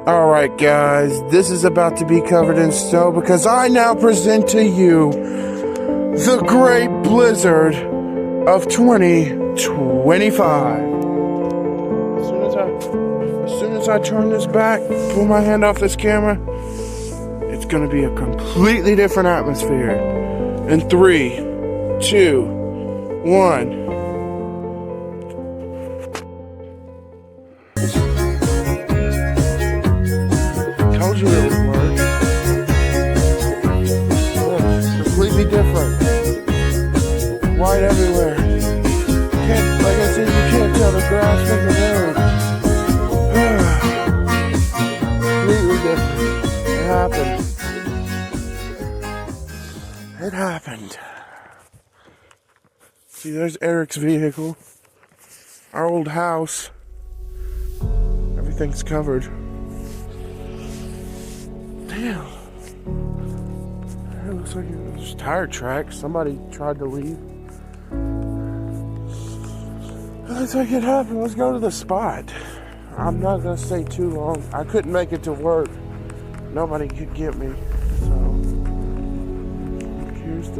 Alright guys, this is about to be covered in snow because I now present to you the Great Blizzard of 2025. As soon as I turn this back, pull my hand off this camera, it's gonna be a completely different atmosphere. In 3, 2, 1. Told you it would work. Completely different. White everywhere. Like I said, you can't tell the grass from the road. Completely different. It happened. It happened. See, there's Eric's vehicle. Our old house. Everything's covered. Damn. It looks like there's tire tracks. Somebody tried to leave. It looks like it happened. Let's go to the spot. I'm not gonna stay too long. I couldn't make it to work. Nobody could get me. So here's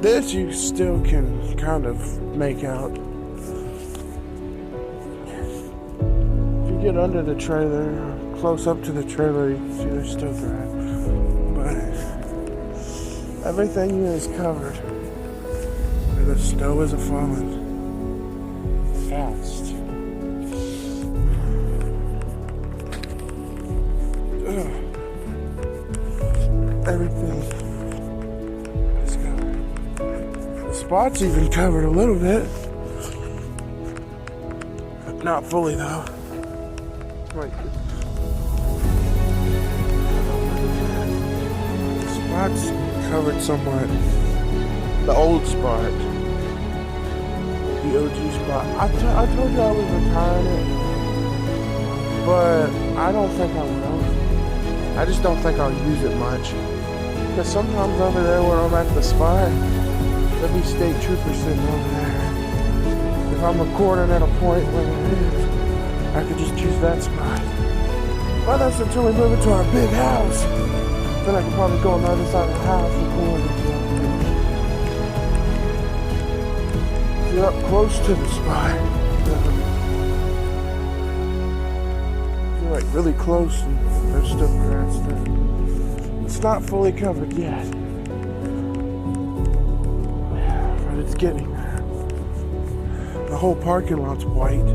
this you still can kind of make out. If you get under the trailer, close up to the trailer, you can see there's still grass. But everything is covered. And the snow is falling fast. Everything is covered. The spot's even covered a little bit. Not fully though. Like the spot's covered somewhat. The old spot. The OG spot. I told you I was retiring it. But I don't think I will. I just don't think I'll use it much. Because sometimes over there where I'm at the spot, there'll be state troopers sitting over there. If I'm recording at a point where it is, I could just use that spot. But that's until we move into our big house. Then I can probably go on the other side of the house and record. If you're up close to the spot, like really close, and there's still grass there. It's not fully covered yet, but it's getting there. The whole parking lot's white.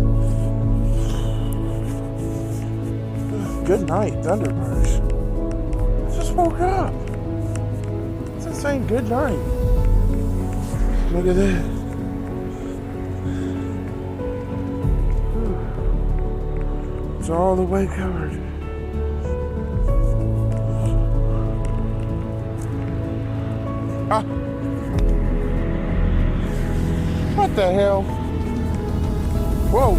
Good night, Thunderbirds. I just woke up. It's just saying good night. Look at this. It's all the way covered. Ah! What the hell? Whoa!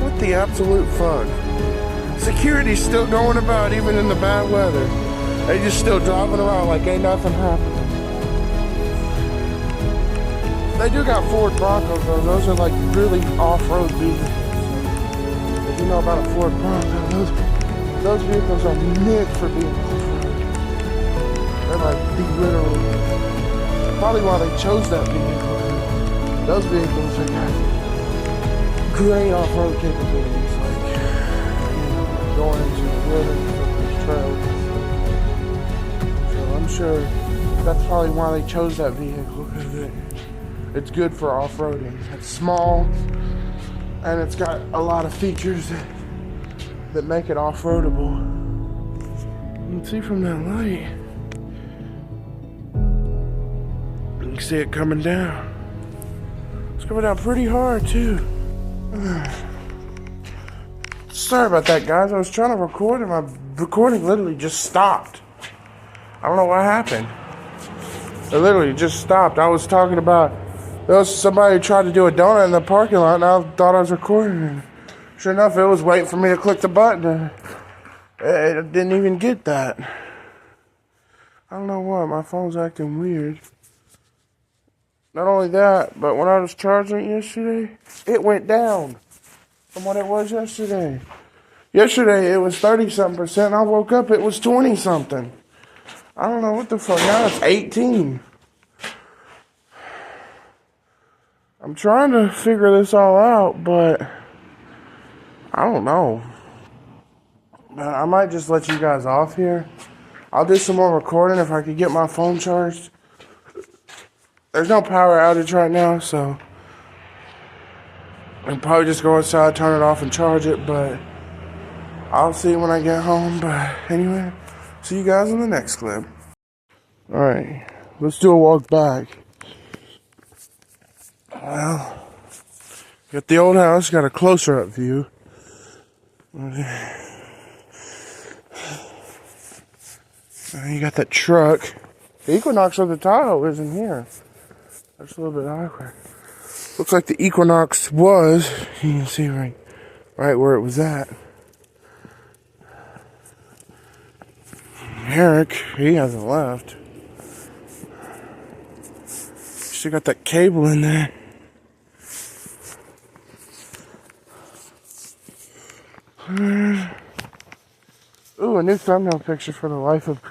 What the absolute fun? Security's still going about even in the bad weather. They just still driving around like ain't nothing happened. They do got Ford Broncos though. Those are like really off-road vehicles. If you know about a Ford Bronco, those vehicles are meant for being off-road. They're like literally. Probably why they chose that vehicle. Those vehicles have got great off-road capabilities, like going into the wilderness of these trails. So I'm sure that's probably why they chose that vehicle, because it's good for off-roading. It's small, and it's got a lot of features that make it off-roadable. You can see from that light. You can see it coming down. It's coming down pretty hard, too. Sorry about that, guys. I was trying to record, and my recording literally just stopped. I don't know what happened. It literally just stopped. I was talking about there was somebody who tried to do a donut in the parking lot, and I thought I was recording. And sure enough, it was waiting for me to click the button. It didn't even get that. I don't know what. My phone's acting weird. Not only that, but when I was charging it yesterday, it went down from what it was yesterday. Yesterday, it was 30-something%. I woke up, it was 20-something. I don't know what the fuck. Now it's 18. I'm trying to figure this all out, but I don't know. I might just let you guys off here. I'll do some more recording if I could get my phone charged. There's no power outage right now, so I'll probably just go inside, turn it off, and charge it, but I'll see when I get home. But anyway, see you guys in the next clip. Alright, let's do a walk back. Well, got the old house, got a closer up view. You got that truck. The Equinox or the Tahoe isn't here. That's a little bit awkward. Looks like the Equinox was, you can see right where it was at. Eric, he hasn't left. Still got that cable in there. Ooh, a new thumbnail picture for the life of...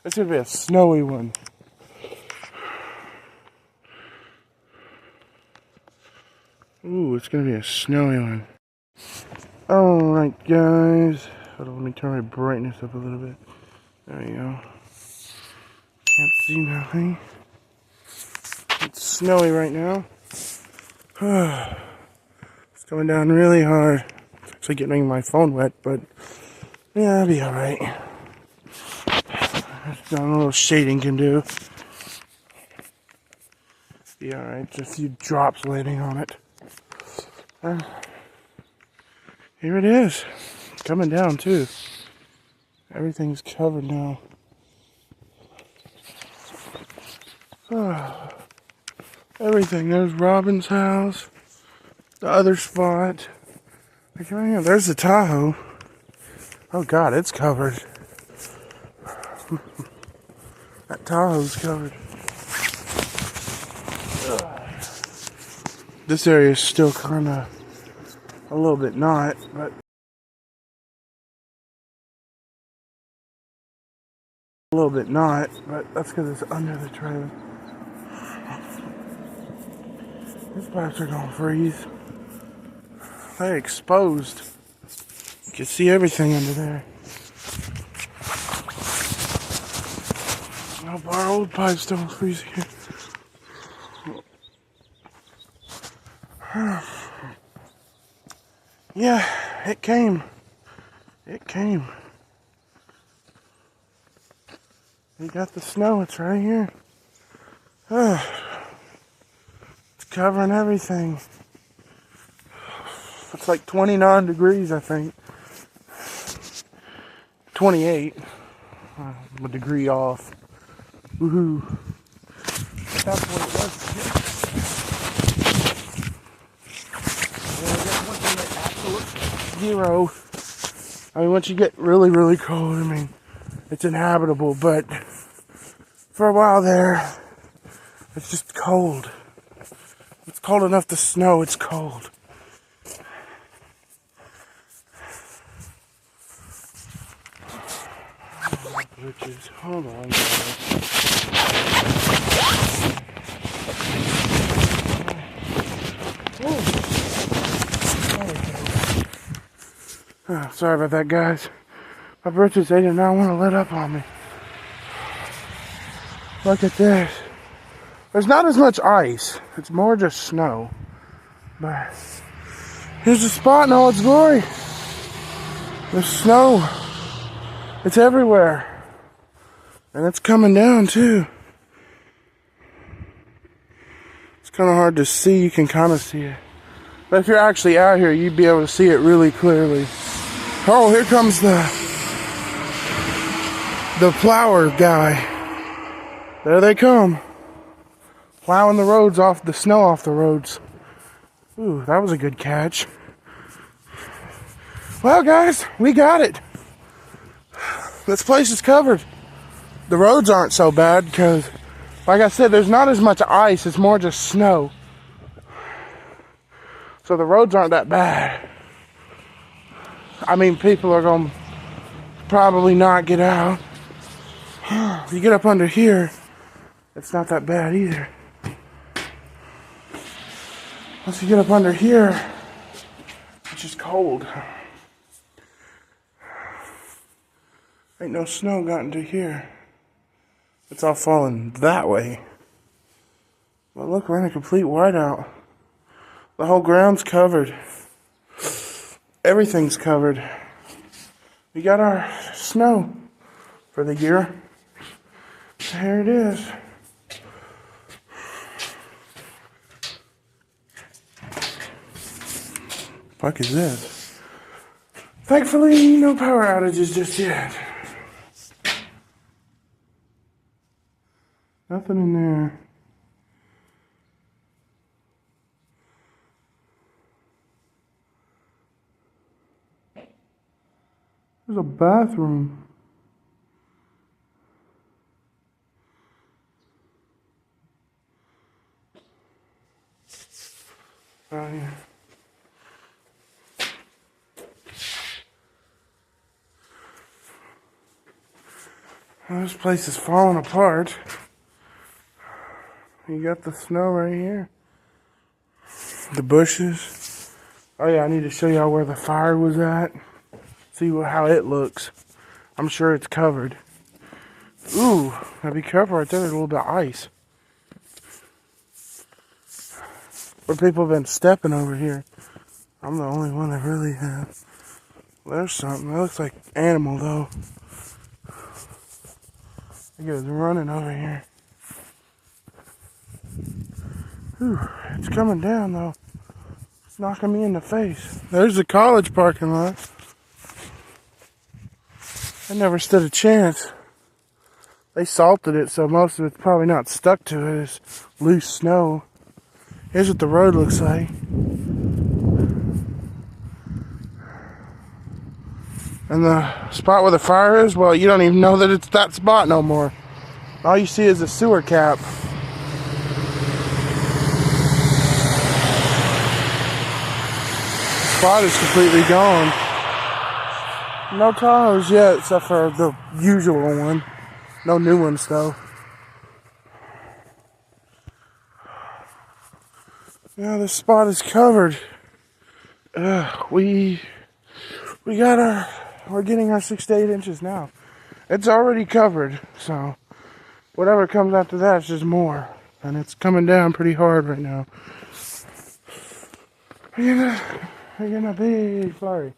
It's gonna be a snowy one. Ooh, it's gonna be a snowy one. Alright, guys. Hold on, let me turn my brightness up a little bit. There you go. Can't see nothing. It's snowy right now. It's coming down really hard. It's actually getting my phone wet, but yeah, I'll be alright. That's not a little shading can do. Be alright, just a few drops landing on it. Here it is. It's coming down too. Everything's covered now. Everything. There's Robin's house. The other spot. There's the Tahoe. Oh God, it's covered. That Tahoe's covered. This area is still kind of a little bit not, but that's because it's under the trailer. These pipes are gonna freeze. They're exposed. You can see everything under there. I hope our old pipes don't freeze here. Yeah, it came. It came. We got the snow, it's right here. It's covering everything. It's like 29 degrees, I think. 28. I'm a degree off. Woohoo. That's what it was. Zero. I mean, once you get really, really cold, I mean, it's inhabitable, but for a while there, it's just cold. It's cold enough to snow, it's cold. Bridges. Hold on, guys. Oh, sorry about that, guys. My britches, they did not want to let up on me. Look at this. There's not as much ice. It's more just snow. But here's the spot in all its glory. There's snow. It's everywhere. And it's coming down too. It's kind of hard to see. You can kind of see it. But if you're actually out here, you'd be able to see it really clearly. Oh, here comes the plower guy. There they come. Plowing the roads off, the snow off the roads. Ooh, that was a good catch. Well, guys, we got it. This place is covered. The roads aren't so bad because Like I said, there's not as much ice, it's more just snow. So the roads aren't that bad. I mean, people are gonna probably not get out. If you get up under here, it's not that bad either. Once you get up under here, it's just cold. Ain't no snow got into here. It's all falling that way. But look, we're in a complete whiteout. The whole ground's covered. Everything's covered. We got our snow for the year. There it is. Fuck is this? Thankfully, no power outages just yet. Nothing in there. There's a bathroom. Right here. Well, this place is falling apart. You got the snow right here. The bushes. Oh yeah, I need to show y'all where the fire was at. See how it looks. I'm sure it's covered. Ooh, now be careful right there. There's a little bit of ice. Where people have been stepping over here. I'm the only one that really has. There's something. That looks like animal though. It goes running over here. Whew, it's coming down though. It's knocking me in the face. There's the college parking lot. I never stood a chance. They salted it, so most of it's probably not stuck to it. It's loose snow. Here's what the road looks like. And the spot where the fire is, well, you don't even know that it's that spot no more. All you see is a sewer cap. The spot is completely gone. No Tahoes yet, except for the usual one. No new ones, though. Yeah, this spot is covered. We're getting our 6 to 8 inches now. It's already covered, so whatever comes after that is just more. And it's coming down pretty hard right now. We're getting a big flurry.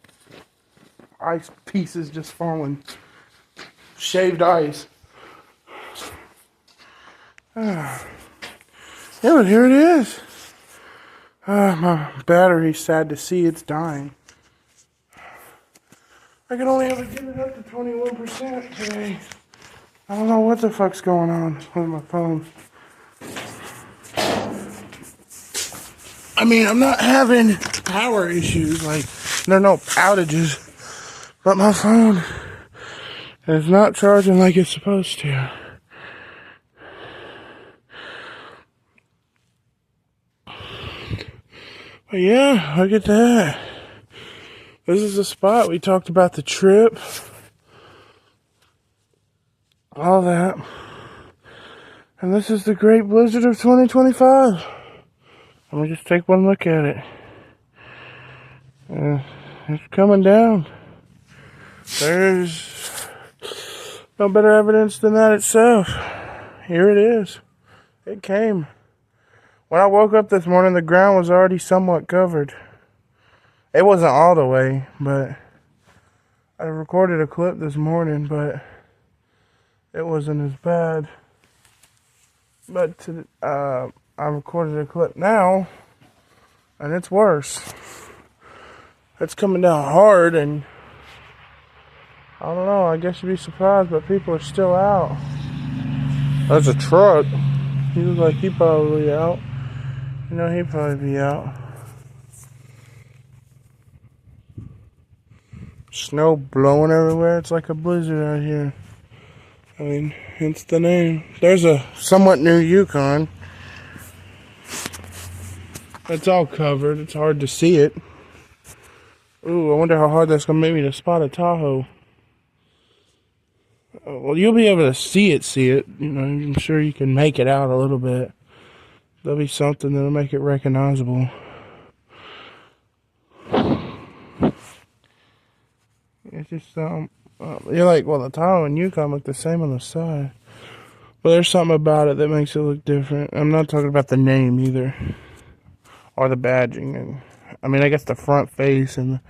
Ice pieces just falling. Shaved ice. Yeah, but here it is. My battery's sad to see it's dying. I can only ever get it up to 21% today. I don't know what the fuck's going on with my phone. I mean, I'm not having power issues, like, there are no outages, but my phone is not charging like it's supposed to. But yeah, look at that. This is the spot. We talked about the trip. All that. And this is the Great Blizzard of 2025. Let me just take one look at it. It's coming down. There's no better evidence than that itself. Here it is. It came. When I woke up this morning, the ground was already somewhat covered. It wasn't all the way, but I recorded a clip this morning, but it wasn't as bad. But I recorded a clip now, and it's worse. It's coming down hard, and I don't know, I guess you'd be surprised, but people are still out. There's a truck. He looks like he'd probably be out. You know, he'd probably be out. Snow blowing everywhere. It's like a blizzard out here. I mean, hence the name. There's a somewhat new Yukon. It's all covered. It's hard to see it. Ooh, I wonder how hard that's going to make me to spot a Tahoe. Well, you'll be able to see it. You know, I'm sure you can make it out a little bit. There'll be something that'll make it recognizable. It's just you're like, well, the Tahoe and Yukon look the same on the side, but there's something about it that makes it look different. I'm not talking about the name either, or the badging. And I mean, I guess the front face and the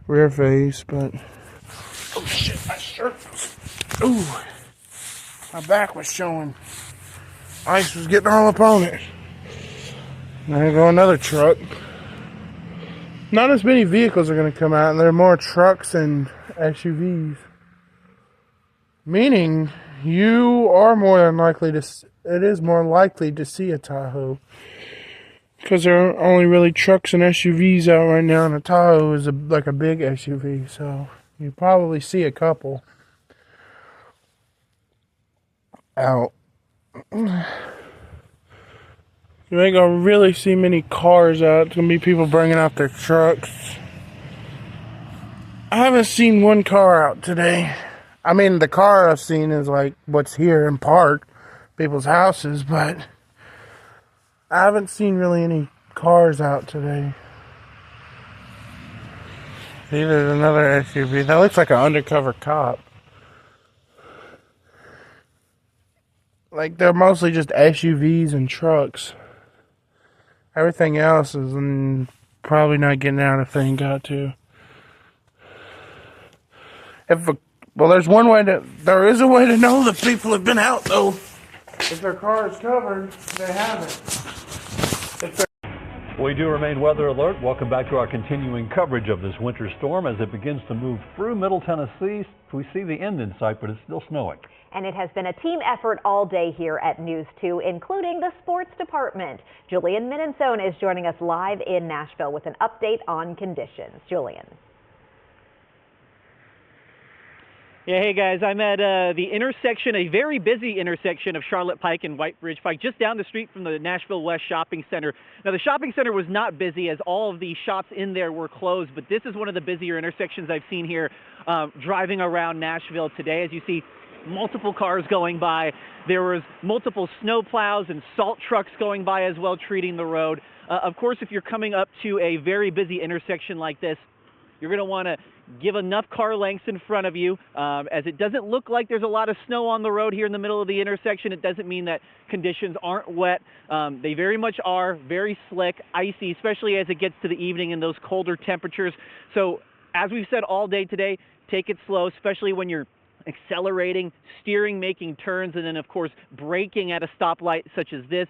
rear face, but oh shit, my shirt. Ooh, my back was showing. Ice was getting all up on it. There go another truck. Not as many vehicles are going to come out, and there are more trucks and SUVs. Meaning, you are more than likely to. It is more likely to see a Tahoe, because there are only really trucks and SUVs out right now, and a Tahoe is like a big SUV, so you probably see a couple out. You ain't gonna really see many cars out. It's gonna be people bringing out their trucks. I haven't seen one car out today. I mean, the car I've seen is like what's here in park, people's houses, but I haven't seen really any cars out today. See, there's another SUV. That looks like an undercover cop. Like, they're mostly just SUVs and trucks. Everything else is probably not getting out if they ain't got to. Well, there is a way to know that people have been out, though. If their car is covered, they haven't. We do remain weather alert. Welcome back to our continuing coverage of this winter storm as it begins to move through Middle Tennessee. We see the end in sight, but it's still snowing. And it has been a team effort all day here at News 2, including the sports department. Julian Minenzone is joining us live in Nashville with an update on conditions. Julian. Yeah, hey guys, I'm at the intersection, a very busy intersection of Charlotte Pike and White Bridge Pike, just down the street from the Nashville West Shopping Center. Now, the shopping center was not busy as all of the shops in there were closed, but this is one of the busier intersections I've seen here driving around Nashville today. As you see, multiple cars going by. There was multiple snow plows and salt trucks going by as well, treating the road. Of course, if you're coming up to a very busy intersection like this, you're going to want to give enough car lengths in front of you. As it doesn't look like there's a lot of snow on the road here in the middle of the intersection, it doesn't mean that conditions aren't wet. They very much are very slick, icy, especially as it gets to the evening and those colder temperatures. So as we've said all day today, take it slow, especially when you're accelerating, steering, making turns, and then, of course, braking at a stoplight such as this.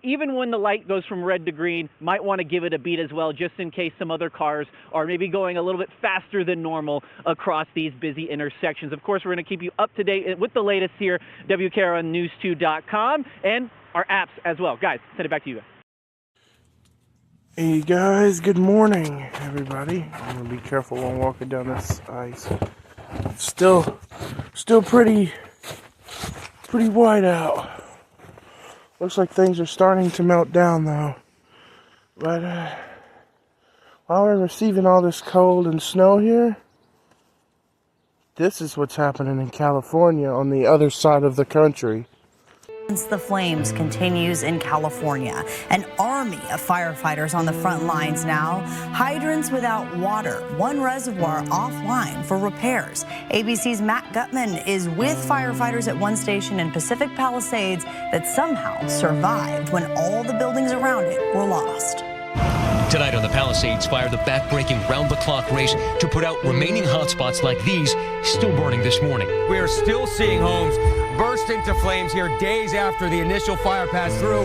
Even when the light goes from red to green, might want to give it a beat as well, just in case some other cars are maybe going a little bit faster than normal across these busy intersections. Of course, we're going to keep you up to date with the latest here, WKRNnews2.com, and our apps as well. Guys, send it back to you guys. Hey guys, good morning, everybody. I'm going to be careful when walking down this ice. It's still pretty white out. Looks like things are starting to melt down, though. But while we're receiving all this cold and snow here, this is what's happening in California on the other side of the country. The flames continues in California. An army of firefighters on the front lines now. Hydrants without water. One reservoir offline for repairs. ABC's Matt Gutman is with firefighters at one station in Pacific Palisades that somehow survived when all the buildings around it were lost. Tonight on the Palisades fire, the back-breaking round-the-clock race to put out remaining hotspots like these still burning this morning. We are still seeing homes burst into flames here days after the initial fire passed through.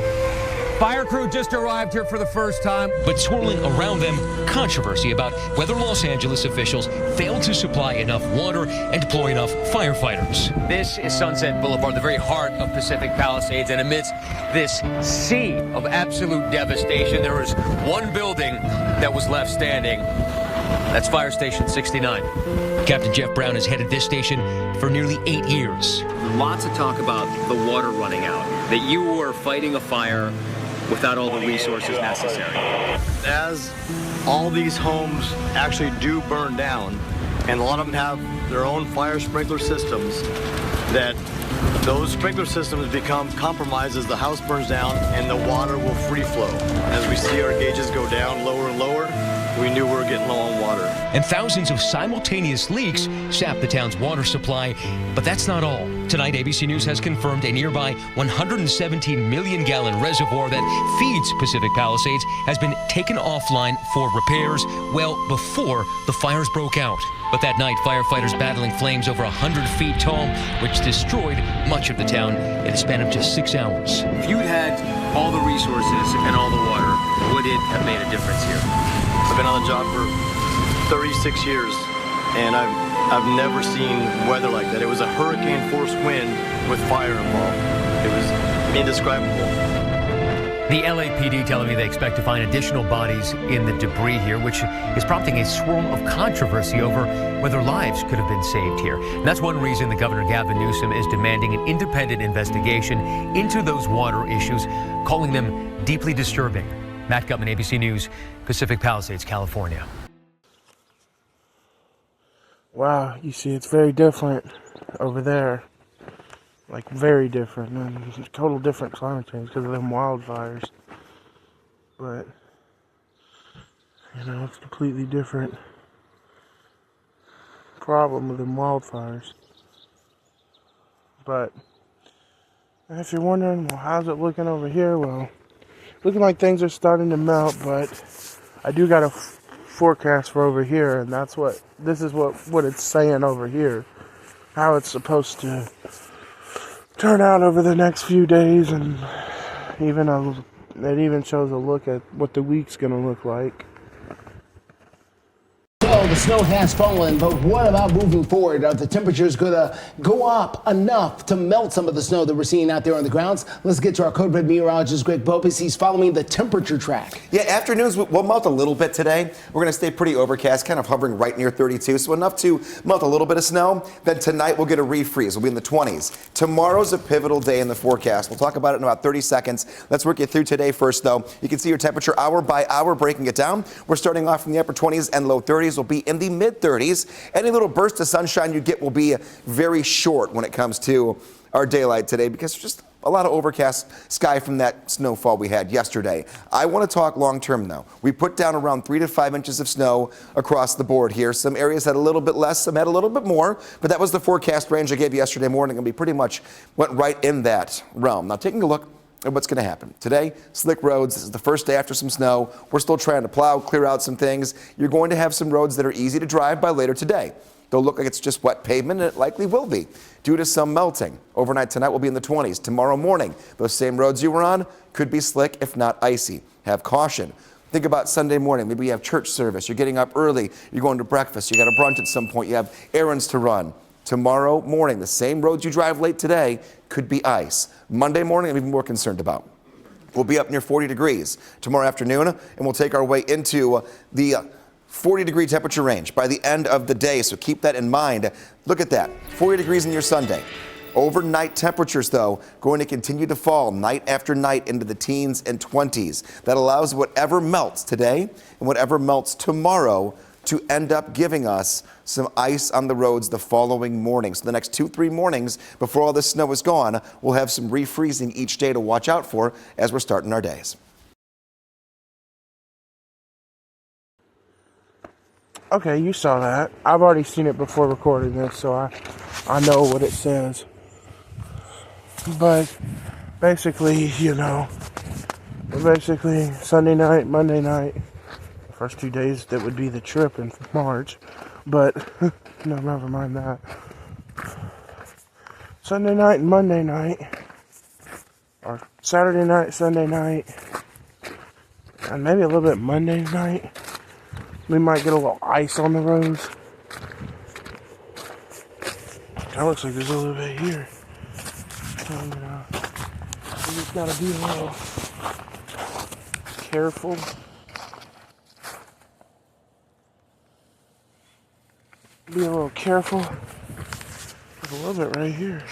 Fire crew just arrived here for the first time. But swirling around them, controversy about whether Los Angeles officials failed to supply enough water and deploy enough firefighters. This is Sunset Boulevard, the very heart of Pacific Palisades, and amidst this sea of absolute devastation, there was one building that was left standing. That's Fire Station 69. Captain Jeff Brown has headed this station for nearly 8 years. Lots of talk about the water running out, that you were fighting a fire without all the resources necessary. As all these homes actually do burn down, and a lot of them have their own fire sprinkler systems, that those sprinkler systems become compromised as the house burns down and the water will free flow. As we see our gauges go down lower and lower, we knew we were getting low on water. And thousands of simultaneous leaks sap the town's water supply. But that's not all. Tonight, ABC News has confirmed a nearby 117 million gallon reservoir that feeds Pacific Palisades has been taken offline for repairs well before the fires broke out. But that night, firefighters battling flames over 100 feet tall, which destroyed much of the town in a span of just 6 hours. If you'd had all the resources and all the water, would it have made a difference here? I've been on the job for 36 years, and I've never seen weather like that. It was a hurricane-force wind with fire involved. It was indescribable. The LAPD telling me they expect to find additional bodies in the debris here, which is prompting a swirl of controversy over whether lives could have been saved here. And that's one reason the Governor Gavin Newsom is demanding an independent investigation into those water issues, calling them deeply disturbing. Matt Gutman, ABC News, Pacific Palisades, California. Wow, you see, it's very different over there. Like, very different. And it's a total different climate change because of them wildfires. But, you know, it's a completely different problem with them wildfires. But, if you're wondering, well, how's it looking over here? Well, looking like things are starting to melt, but I do got a forecast for over here, and this is what it's saying over here. How it's supposed to turn out over the next few days, and it even shows a look at what the week's gonna look like. So the snow has fallen, but what about moving forward? Are the temperatures going to go up enough to melt some of the snow that we're seeing out there on the grounds? Let's get to our Code Red meteorologist, Greg Bopus. He's following the temperature track. Yeah, afternoons will melt a little bit today. We're going to stay pretty overcast, kind of hovering right near 32, so enough to melt a little bit of snow. Then tonight we'll get a refreeze. We'll be in the 20s. Tomorrow's a pivotal day in the forecast. We'll talk about it in about 30 seconds. Let's work it through today first, though. You can see your temperature hour by hour, breaking it down. We're starting off from the upper 20s and low 30s. We'll be in the mid-30s. Any little burst of sunshine you get will be very short when it comes to our daylight today, because there's just a lot of overcast sky from that snowfall we had yesterday. I want to talk long term, though. We put down around 3 to 5 inches of snow across the board here. Some areas had a little bit less, some had a little bit more, but that was the forecast range I gave you yesterday morning, and we pretty much went right in that realm. Now, taking a look at what's going to happen. Today, slick roads. This is the first day after some snow. We're still trying to plow, clear out some things. You're going to have some roads that are easy to drive by later today. They'll look like it's just wet pavement, and it likely will be due to some melting. Overnight tonight will be in the 20s. Tomorrow morning, those same roads you were on could be slick, if not icy. Have caution. Think about Sunday morning. Maybe you have church service. You're getting up early. You're going to breakfast. You got a brunch at some point. You have errands to run. Tomorrow morning, the same roads you drive late today could be ice. Monday morning, I'm even more concerned about. We'll be up near 40 degrees tomorrow afternoon, and we'll take our way into the 40-degree temperature range by the end of the day, so keep that in mind. Look at that, 40 degrees in your Sunday. Overnight temperatures, though, going to continue to fall night after night into the teens and 20s. That allows whatever melts today and whatever melts tomorrow to end up giving us some ice on the roads the following morning. So the next 2-3 mornings before all this snow is gone, we'll have some refreezing each day to watch out for as we're starting our days. Okay, you saw that. I've already seen it before recording this, so I know what it says. But basically, Sunday night, Monday night, first 2 days that would be the trip in March, but no, never mind that. Sunday night and Monday night, or Saturday night, Sunday night, and maybe a little bit Monday night, we might get a little ice on the roads. That looks like there's a little bit here. So, we just gotta be a little careful. be a little careful. There's a little bit right here.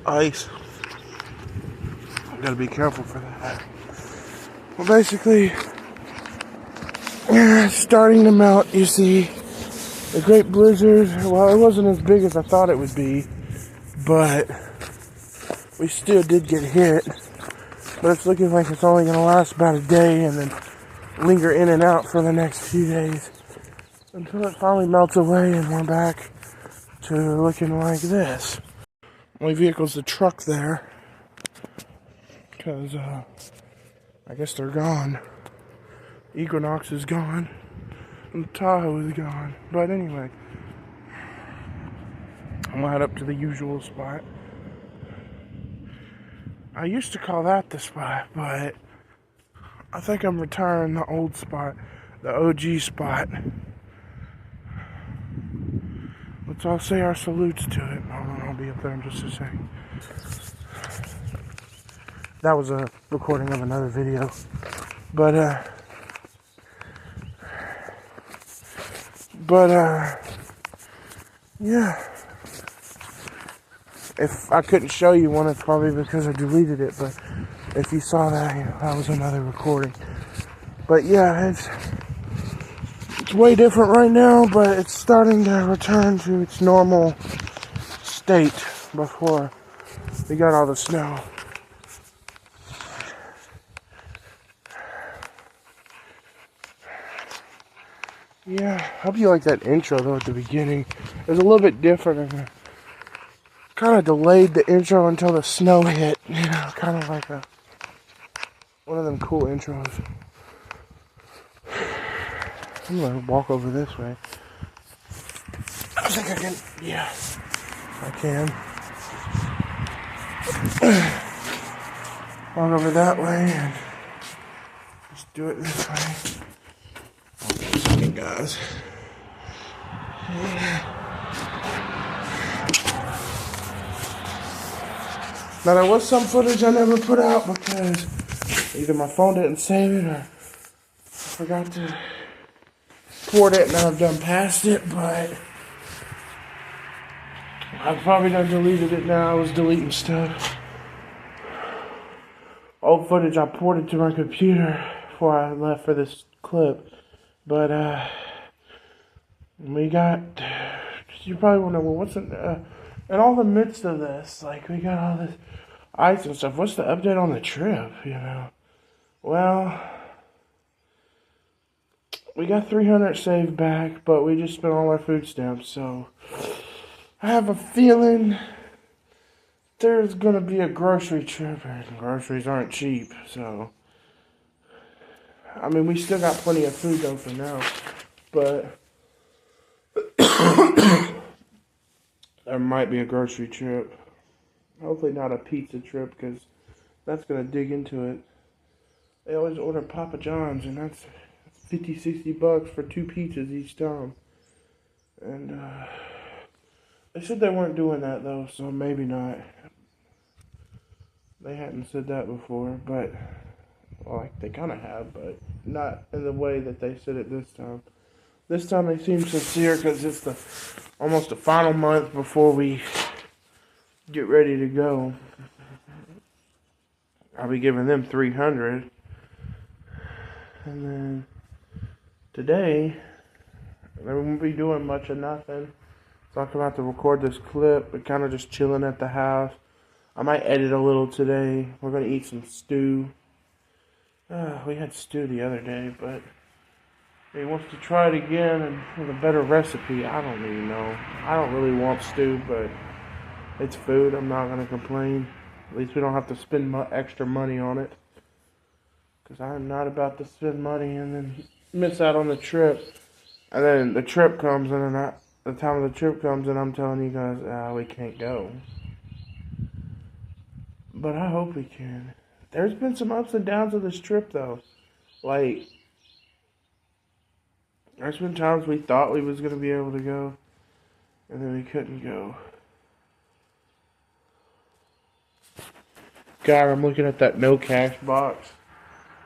Ice. I gotta be careful for that. Well, basically, starting to melt, you see. The great blizzard, well, it wasn't as big as I thought it would be, but we still did get hit. But it's looking like it's only going to last about a day and then linger in and out for the next few days until it finally melts away and we're back to looking like this. Only vehicle's the truck there because I guess they're gone. Equinox is gone and Tahoe is gone. But anyway, I'm gonna head up to the usual spot. I used to call that the spot, but I think I'm retiring the old spot, the OG spot. Let's all say our salutes to it. I'll be up there in just a second. That was a recording of another video. But yeah. If I couldn't show you one, it's probably because I deleted it, but if you saw that, that was another recording. But yeah, it's way different right now, but it's starting to return to its normal state before we got all the snow. Yeah, I hope you like that intro though at the beginning. It was a little bit different and kind of delayed the intro until the snow hit, you know, kind of like one of them cool intros. I'm gonna walk over this way. I think I can, yeah, I can. Walk over that way and just do it this way. Hold on a second, guys. Yeah. Now there was some footage I never put out because either my phone didn't save it or I forgot to port it and I've done past it, but I've probably done deleted it now. I was deleting stuff. Old footage I ported to my computer before I left for this clip. But we got, you probably wonder, well, what's in all the midst of this, like we got all this ice and stuff, what's the update on the trip, you know? Well, we got 300 saved back, but we just spent all our food stamps, so I have a feeling there's gonna be a grocery trip, and groceries aren't cheap, so I mean, we still got plenty of food though for now, but there might be a grocery trip. Hopefully not a pizza trip, because that's going to dig into it. They always order Papa John's, and that's $50-$60 for 2 pizzas each time. And they said they weren't doing that though, so maybe not. They hadn't said that before, but well, like they kind of have, but not in the way that they said it this time. This time they seem sincere because it's almost the final month before we get ready to go. I'll be giving them 300. And then today, they won't be doing much of nothing. So I'm about to record this clip, but kind of just chilling at the house. I might edit a little today. We're going to eat some stew. We had stew the other day, but he wants to try it again and with a better recipe. I don't really know. I don't really want stew, but it's food. I'm not going to complain. At least we don't have to spend extra money on it. Because I'm not about to spend money and then miss out on the trip. And then the trip comes and then the time of the trip comes and I'm telling you guys, we can't go. But I hope we can. There's been some ups and downs of this trip though. Like, there's been times we thought we was going to be able to go, and then we couldn't go. God, I'm looking at that no cash box.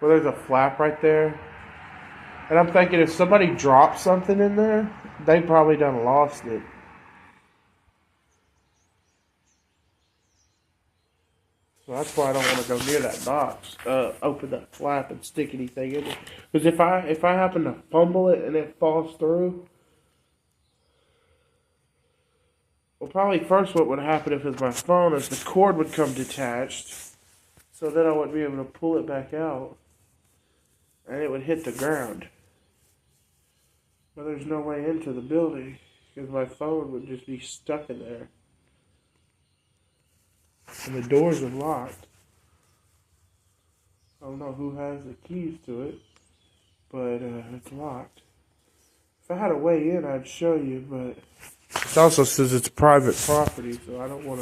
Well, there's a flap right there. And I'm thinking if somebody dropped something in there, they probably done lost it. So that's why I don't want to go near that box, open that flap and stick anything in it. Because if I happen to fumble it and it falls through, well, probably first what would happen if it's my phone is the cord would come detached, so then I wouldn't be able to pull it back out, and it would hit the ground. But there's no way into the building, because my phone would just be stuck in there. And the doors are locked. I don't know who has the keys to it, but it's locked. If I had a way in, I'd show you, but it also says it's private property, so I don't want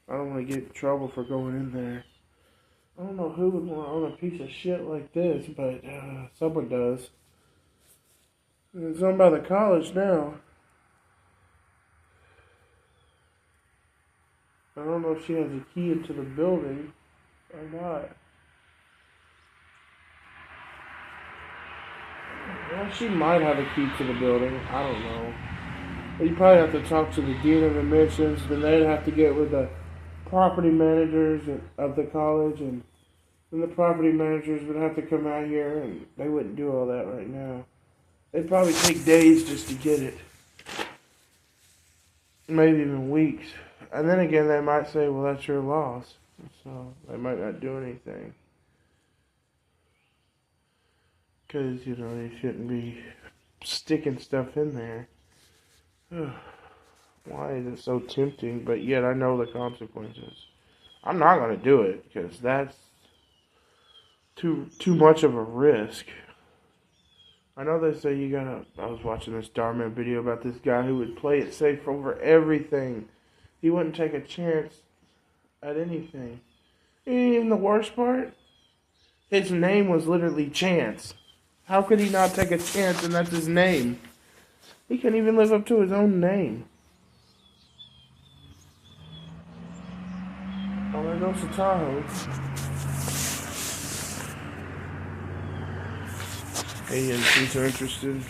to get in trouble for going in there. I don't know who would want to own a piece of shit like this, but someone does. It's owned by the college now. I don't know if she has a key into the building or not. Well, she might have a key to the building. I don't know. But you probably have to talk to the dean of admissions. Then they'd have to get with the property managers of the college, and then the property managers would have to come out here, and they wouldn't do all that right now. It'd probably take days just to get it. Maybe even weeks. And then again, they might say, well, that's your loss. So they might not do anything. Because, you know, they shouldn't be sticking stuff in there. Why is it so tempting? But yet I know the consequences. I'm not going to do it because that's too much of a risk. I know they say you gotta... I was watching this Darman video about this guy who would play it safe over everything. He wouldn't take a chance at anything. And the worst part, his name was literally Chance. How could he not take a chance and that's his name? He can't even live up to his own name. Oh, there goes the Tahoe. Hey, and since you're interested,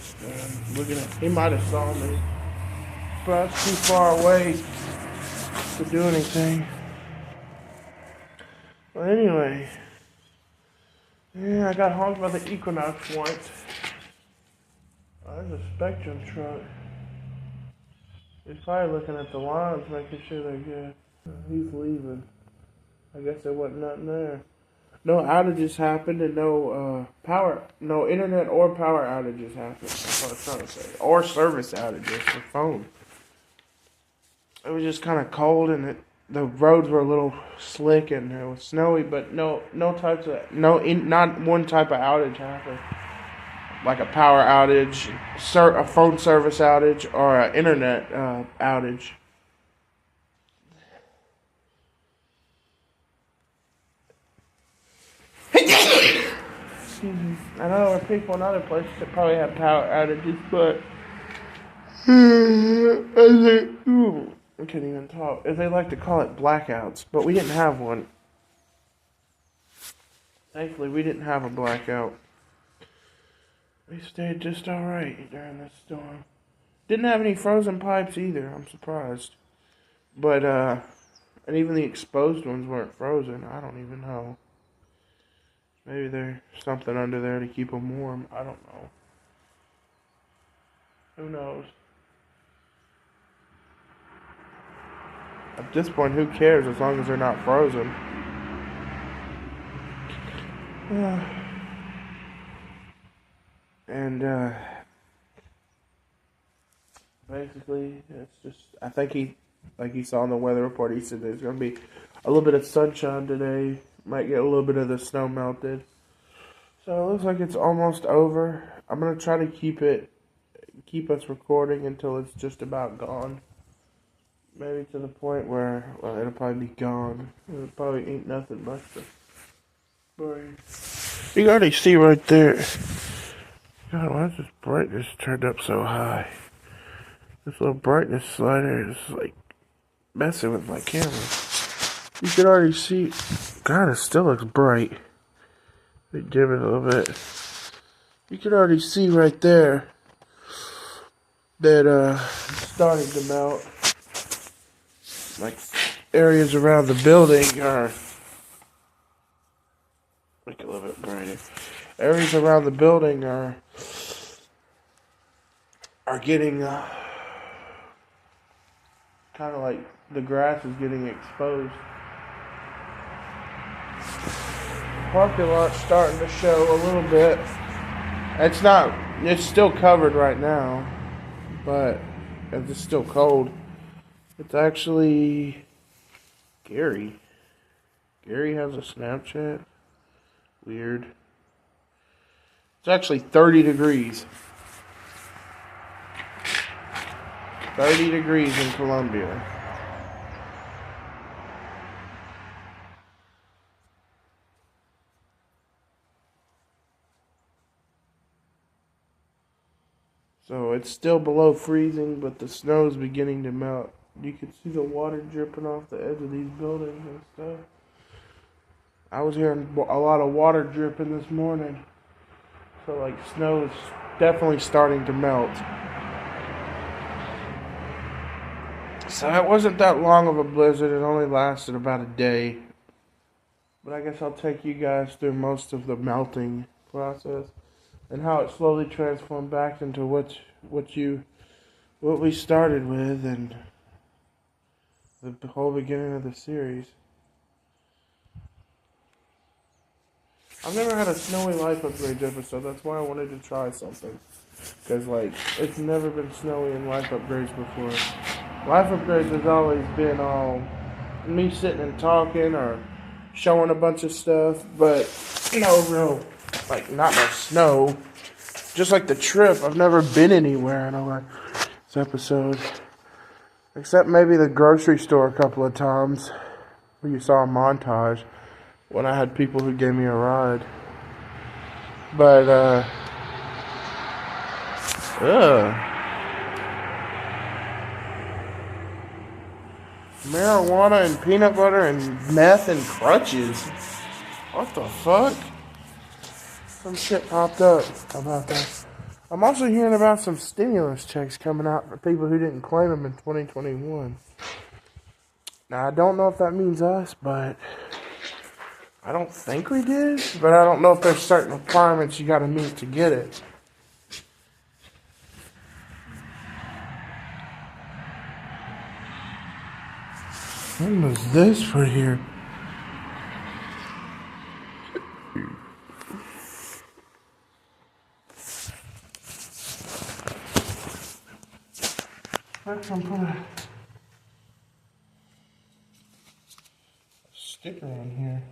looking at, he might have saw me, but that's too far away to do anything. But anyway, yeah, I got honked by the Equinox once. Oh, there's a Spectrum truck. He's probably looking at the lines, making sure they're good. He's leaving. I guess there wasn't nothing there. No outages happened, and no internet or power outages happened. That's what I was trying to say. Or service outages for phone. It was just kind of cold, and the roads were a little slick, and it was snowy, but not one type of outage happened. Like a power outage, a phone service outage, or an internet outage. I know there are people in other places that probably have power outages, but I can't even talk. As they like to call it, blackouts, but we didn't have one. Thankfully, we didn't have a blackout. We stayed just alright during this storm. Didn't have any frozen pipes either, I'm surprised. But, and even the exposed ones weren't frozen, I don't even know. Maybe there's something under there to keep them warm. I don't know. Who knows? At this point, who cares as long as they're not frozen? And basically, it's just, I think he saw in the weather report, he said there's going to be a little bit of sunshine today. Might get a little bit of the snow melted. So it looks like it's almost over. I'm going to try to keep us recording until it's just about gone. Maybe to the point where, well, it'll probably be gone. It'll probably ain't nothing much to worry. You can already see right there. God, why is this brightness turned up so high? This little brightness slider is like messing with my camera. You can already see. God, it still looks bright. Let me dim it a little bit. You can already see right there that it's starting to melt. Like areas around the building are, make it a little bit brighter. Areas around the building are getting kind of like the grass is getting exposed. Parking lot's starting to show a little bit. It's still covered right now, but it's still cold. It's actually Gary. Gary has a Snapchat. Weird. It's actually 30 degrees. 30 degrees in Columbia. So it's still below freezing, but the snow is beginning to melt. You can see the water dripping off the edge of these buildings and stuff. I was hearing a lot of water dripping this morning. So like snow is definitely starting to melt. So it wasn't that long of a blizzard. It only lasted about a day. But I guess I'll take you guys through most of the melting process and how it slowly transformed back into what we started with and the whole beginning of the series. I've never had a snowy life upgrades episode. That's why I wanted to try something. Because, like, it's never been snowy in life upgrades before. Life upgrades has always been all me sitting and talking or showing a bunch of stuff. But no real, like, not much snow. Just like the trip. I've never been anywhere in a life episode. Except maybe the grocery store a couple of times. Where you saw a montage. When I had people who gave me a ride. But, marijuana and peanut butter and meth and crutches. What the fuck? Some shit popped up about that. I'm also hearing about some stimulus checks coming out for people who didn't claim them in 2021. Now, I don't know if that means us, but I don't think we did. But I don't know if there's certain requirements you gotta meet to get it. What was this for here? Let's put a sticker on here.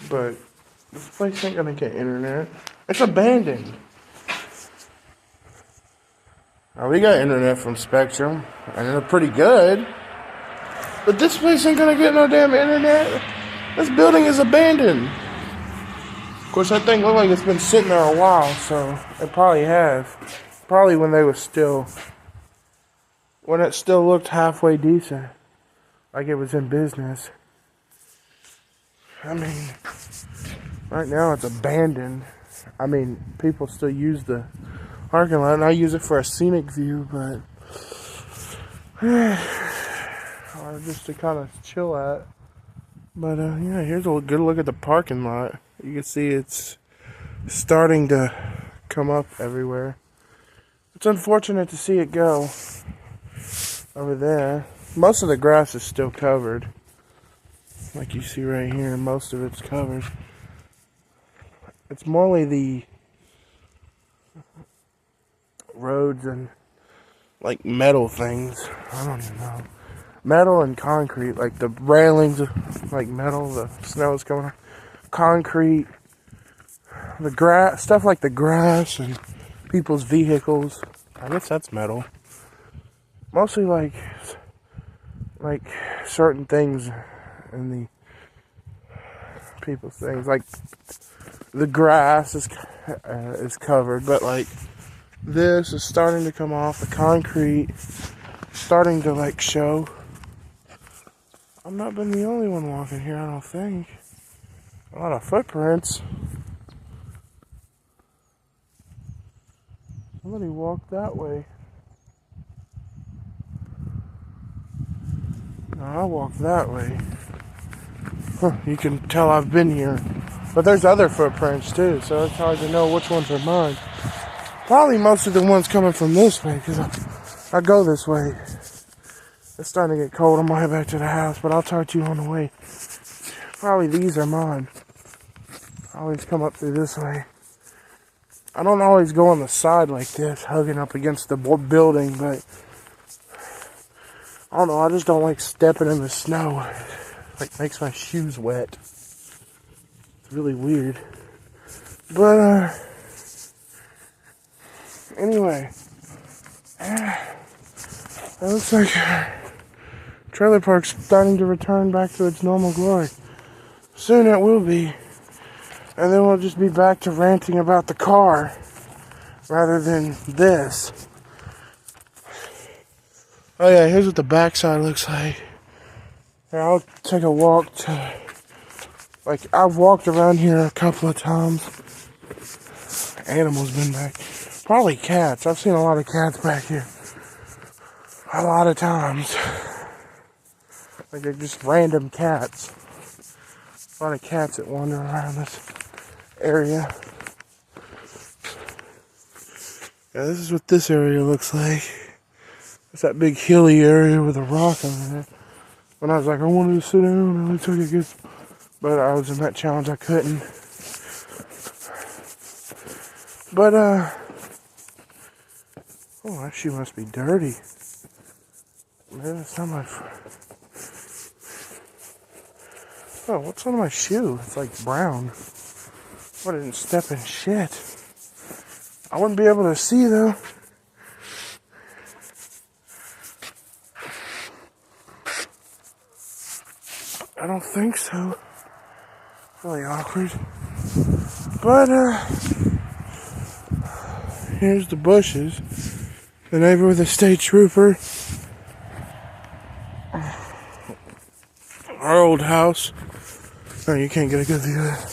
But this place ain't gonna get internet. It's abandoned. Now, we got internet from Spectrum, and they're pretty good. But this place ain't gonna get no damn internet. This building is abandoned. Of course, that thing looked like it's been sitting there a while, so it probably has. Probably when it still looked halfway decent. Like it was in business. I mean, right now it's abandoned. I mean, people still use the parking lot, and I use it for a scenic view, but or just to kind of chill at. But yeah, here's a good look at the parking lot. You can see it's starting to come up everywhere. It's unfortunate to see it go over there. Most of the grass is still covered. Like you see right here, most of it's covered. It's mostly the roads and like metal things. I don't even know. Metal and concrete, like the railings, like metal, the snow's coming on. Concrete, the grass, stuff like the grass and people's vehicles. I guess that's metal. Mostly like certain things in the people's things, like the grass is covered, but like this is starting to come off. The concrete starting to like show. I'm not been the only one walking here, I don't think. A lot of footprints. Somebody walked that way. No, I walked that way. Huh, you can tell I've been here. But there's other footprints too, so it's hard to know which ones are mine. Probably most of the ones coming from this way, because I go this way. It's starting to get cold. I'm gonna head back to the house, but I'll talk to you on the way. Probably these are mine. I always come up through this way. I don't always go on the side like this, hugging up against the building, but I don't know, I just don't like stepping in the snow. It like makes my shoes wet. It's really weird. But anyway, it looks like trailer park's starting to return back to its normal glory. Soon it will be. And then we'll just be back to ranting about the car rather than this. Oh yeah, here's what the backside looks like. Here, I'll take a walk to, like, I've walked around here a couple of times. Animals been back. Probably cats. I've seen a lot of cats back here. A lot of times. Like, they're just random cats. A lot of cats that wander around this area. Yeah, this is what this area looks like. It's that big hilly area with a rock over there. When I was like, I wanted to sit down, and I took a good, but I was in that challenge, I couldn't. But oh, that shoe must be dirty. Man, it's not my. Oh, what's on my shoe? It's like brown. I didn't step in shit. I wouldn't be able to see though. I don't think so. Really awkward. But here's the bushes. The neighbor with a state trooper. Our old house. No, you can't get a good view of it.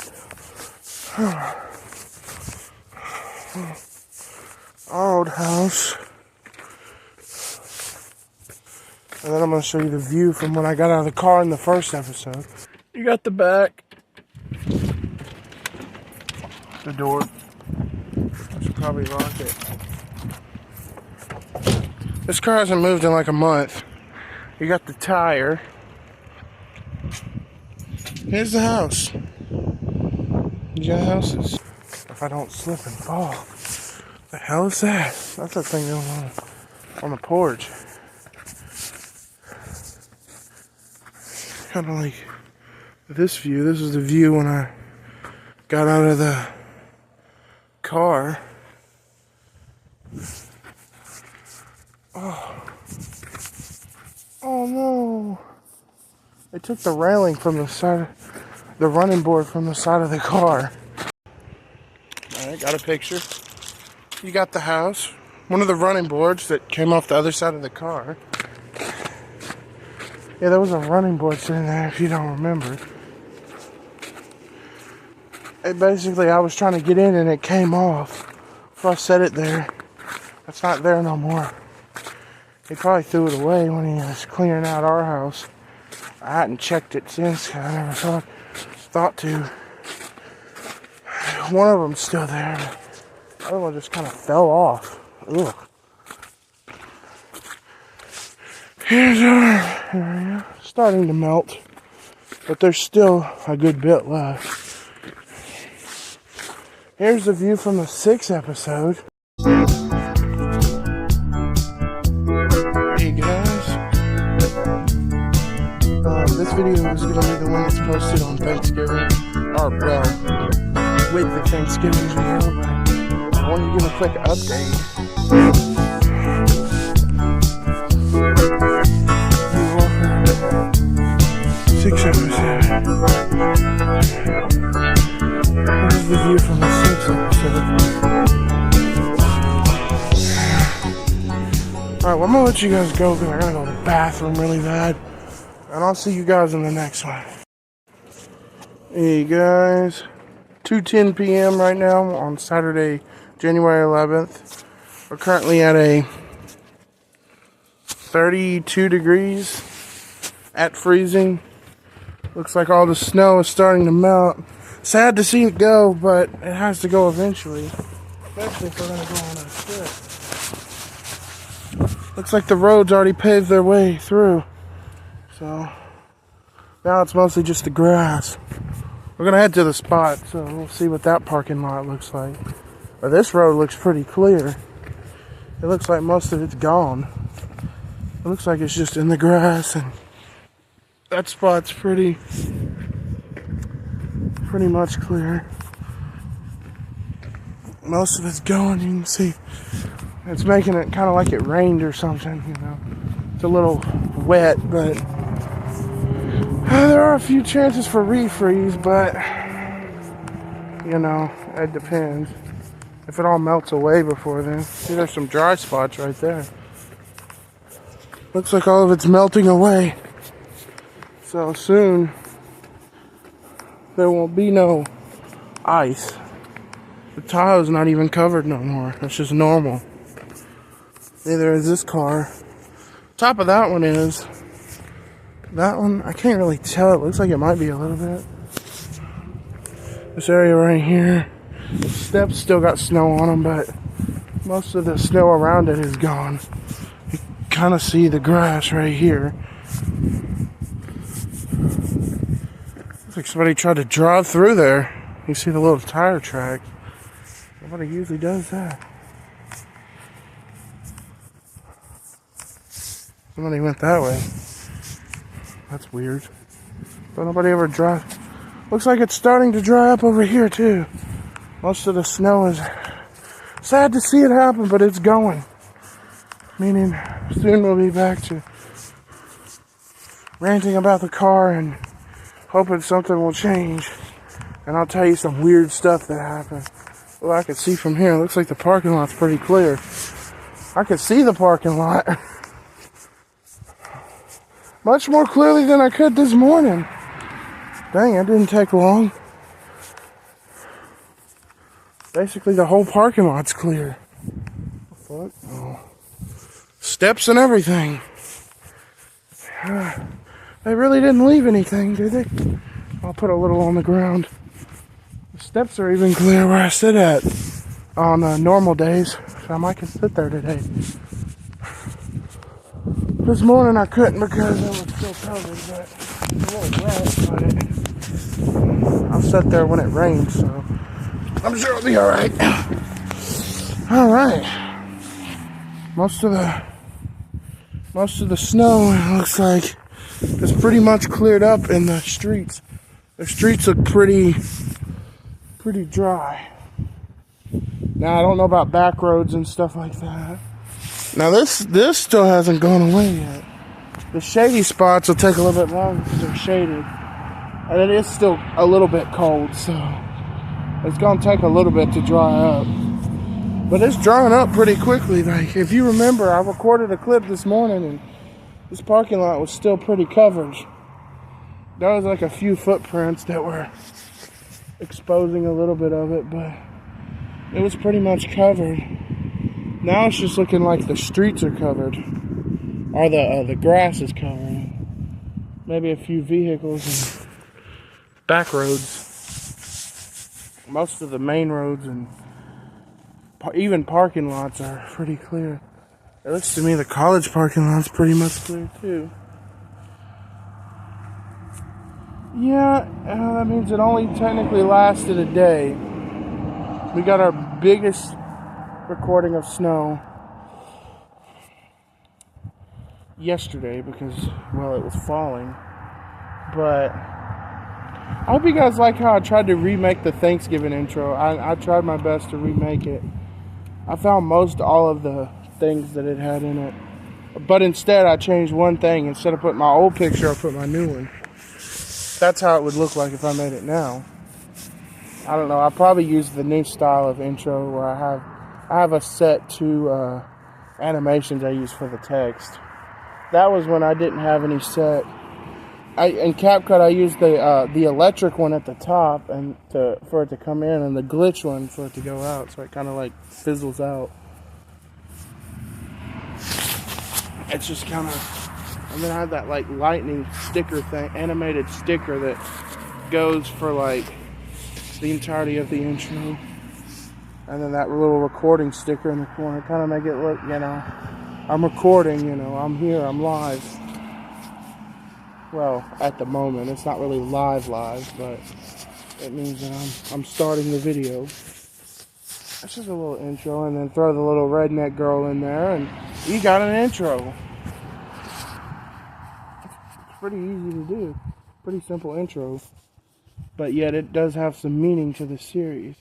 Our old house. And then I'm going to show you the view from when I got out of the car in the first episode. You got the back. The door. I should probably lock it. This car hasn't moved in like a month. You got the tire. Here's the house. You got houses. If I don't slip and fall. The hell is that? That's that thing on the porch. Kind of like this view. This is the view when I got out of the car. Oh no. They took the railing from the side, the running board from the side of the car. Alright, got a picture. You got the house. One of the running boards that came off the other side of the car. Yeah, there was a running board sitting there, if you don't remember. It basically, I was trying to get in and it came off. So I set it there. It's not there no more. He probably threw it away when he was clearing out our house. I hadn't checked it since. I never thought to. One of them's still there. The other one just kind of fell off. Ugh. Here's our area. Starting to melt. But there's still a good bit left. Here's the view from the 6th episode. Hey guys. This video is going to be the one that's posted on Thanksgiving. Or, well, with the Thanksgiving video. But I want to give a quick update. 6 episode. This is the view from the 6th episode. Alright, well, I'm gonna let you guys go because I gotta go to the bathroom really bad. And I'll see you guys in the next one. Hey guys, 2:10 p.m. right now on Saturday, January 11th. We're currently at a 32 degrees at freezing. Looks like all the snow is starting to melt. Sad to see it go, but it has to go eventually, especially if we're going to go on a trip. Looks like the roads already paved their way through, so now it's mostly just the grass. We're going to head to the spot, so we'll see what that parking lot looks like. But this road looks pretty clear. It looks like most of it's gone. It looks like it's just in the grass, and that spot's pretty much clear. Most of it's gone. You can see it's making it kind of like it rained or something, you know. It's a little wet, but there are a few chances for refreeze, but you know, it depends. If it all melts away before then. See, there's some dry spots right there. Looks like all of it's melting away. So soon, there won't be no ice. The tile's not even covered no more. That's just normal. Neither is this car. Top of that one is. That one, I can't really tell. It looks like it might be a little bit. This area right here. The steps still got snow on them, but most of the snow around it is gone. You kind of see the grass right here. Looks like somebody tried to drive through there. You see the little tire track. Nobody usually does that. Somebody went that way. That's weird. But nobody ever drives. Looks like it's starting to dry up over here too. Most of the snow is sad to see it happen, but it's going. Meaning soon we'll be back to ranting about the car and hoping something will change. And I'll tell you some weird stuff that happened. Well, I can see from here. It looks like the parking lot's pretty clear. I can see the parking lot much more clearly than I could this morning. Dang, it didn't take long. Basically, the whole parking lot's clear. What? Oh. Steps and everything. They really didn't leave anything, did they? I'll put a little on the ground. The steps are even clear where I sit at on normal days. So I might can sit there today. This morning I couldn't because it was still covered, but it's a little wet, but I'll sit there when it rains, so I'm sure it'll be alright. Alright. Most of the snow, it looks like, is pretty much cleared up in the streets. The streets look pretty dry. Now I don't know about back roads and stuff like that. Now this still hasn't gone away yet. The shady spots will take a little bit longer because they're shaded. And it is still a little bit cold, so it's gonna take a little bit to dry up. But it's drying up pretty quickly. Like, if you remember, I recorded a clip this morning and this parking lot was still pretty covered. There was like a few footprints that were exposing a little bit of it, but it was pretty much covered. Now it's just looking like the streets are covered, or the grass is covered. Maybe a few vehicles and back roads. Most of the main roads and even parking lots are pretty clear. It looks to me the college parking lot's pretty much clear too. Yeah, that means it only technically lasted a day. We got our biggest recording of snow yesterday because, well, it was falling. But I hope you guys like how I tried to remake the Thanksgiving intro. I tried my best to remake it. I found most all of the things that it had in it. But instead, I changed one thing. Instead of putting my old picture, I put my new one. That's how it would look like if I made it now. I don't know. I probably used the new style of intro where I have a set two animations I use for the text. That was when I didn't have any set in CapCut I use the electric one at the top and for it to come in, and the glitch one for it to go out, so it kind of like fizzles out. It's just kind of, and then I have that like lightning sticker thing, animated sticker that goes for like the entirety of the intro, and then that little recording sticker in the corner, kind of make it look, you know, I'm recording, you know, I'm here, I'm live. Well, at the moment, it's not really live, but it means that I'm starting the video. It's just a little intro, and then throw the little redneck girl in there, and you got an intro. It's pretty easy to do. Pretty simple intro. But yet it does have some meaning to the series.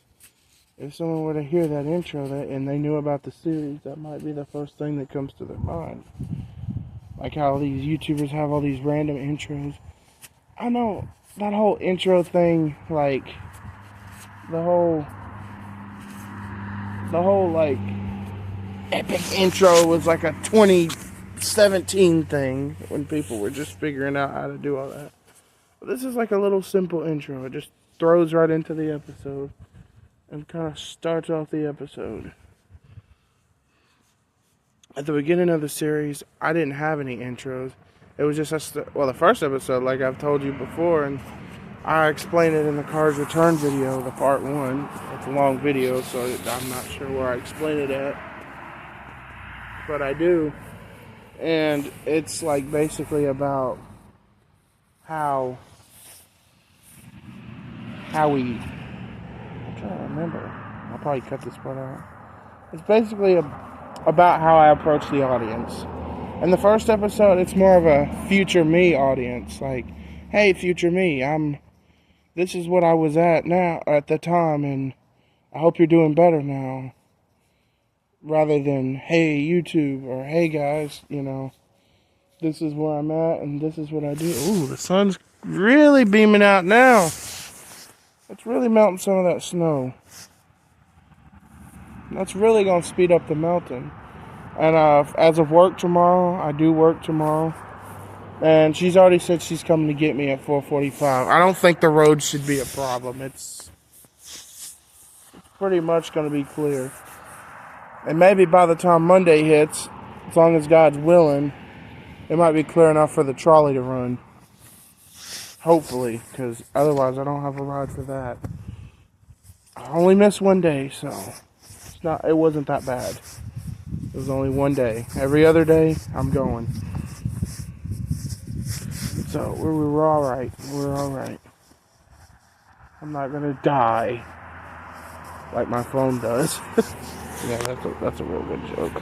If someone were to hear that intro and they knew about the series, that might be the first thing that comes to their mind. Like how these YouTubers have all these random intros. I know that whole intro thing, like the whole like epic intro was like a 2017 thing when people were just figuring out how to do all that. But this is like a little simple intro. It just throws right into the episode and kind of starts off the episode. At the beginning of the series, I didn't have any intros. It was just the first episode, like I've told you before, and I explained it in the Cars Return video, the part 1. It's a long video, so I'm not sure where I explain it at, but I do. And it's like basically about how we, I'm trying to remember. I'll probably cut this part out. It's basically about how I approach the audience. In the first episode, it's more of a future me audience. Like, hey, future me, this is what I was at the time, and I hope you're doing better now. Rather than, hey, YouTube, or hey, guys, you know, this is where I'm at, and this is what I do. Ooh, the sun's really beaming out now. It's really melting some of that snow. That's really going to speed up the melting. And as of work tomorrow, I do work tomorrow. And she's already said she's coming to get me at 4:45. I don't think the road should be a problem. It's pretty much going to be clear. And maybe by the time Monday hits, as long as God's willing, it might be clear enough for the trolley to run. Hopefully, because otherwise I don't have a ride for that. I only missed one day, so it wasn't that bad. It was only one day. Every other day, I'm going. So we're all right. We're all right. I'm not gonna die like my phone does. Yeah, that's a real good joke.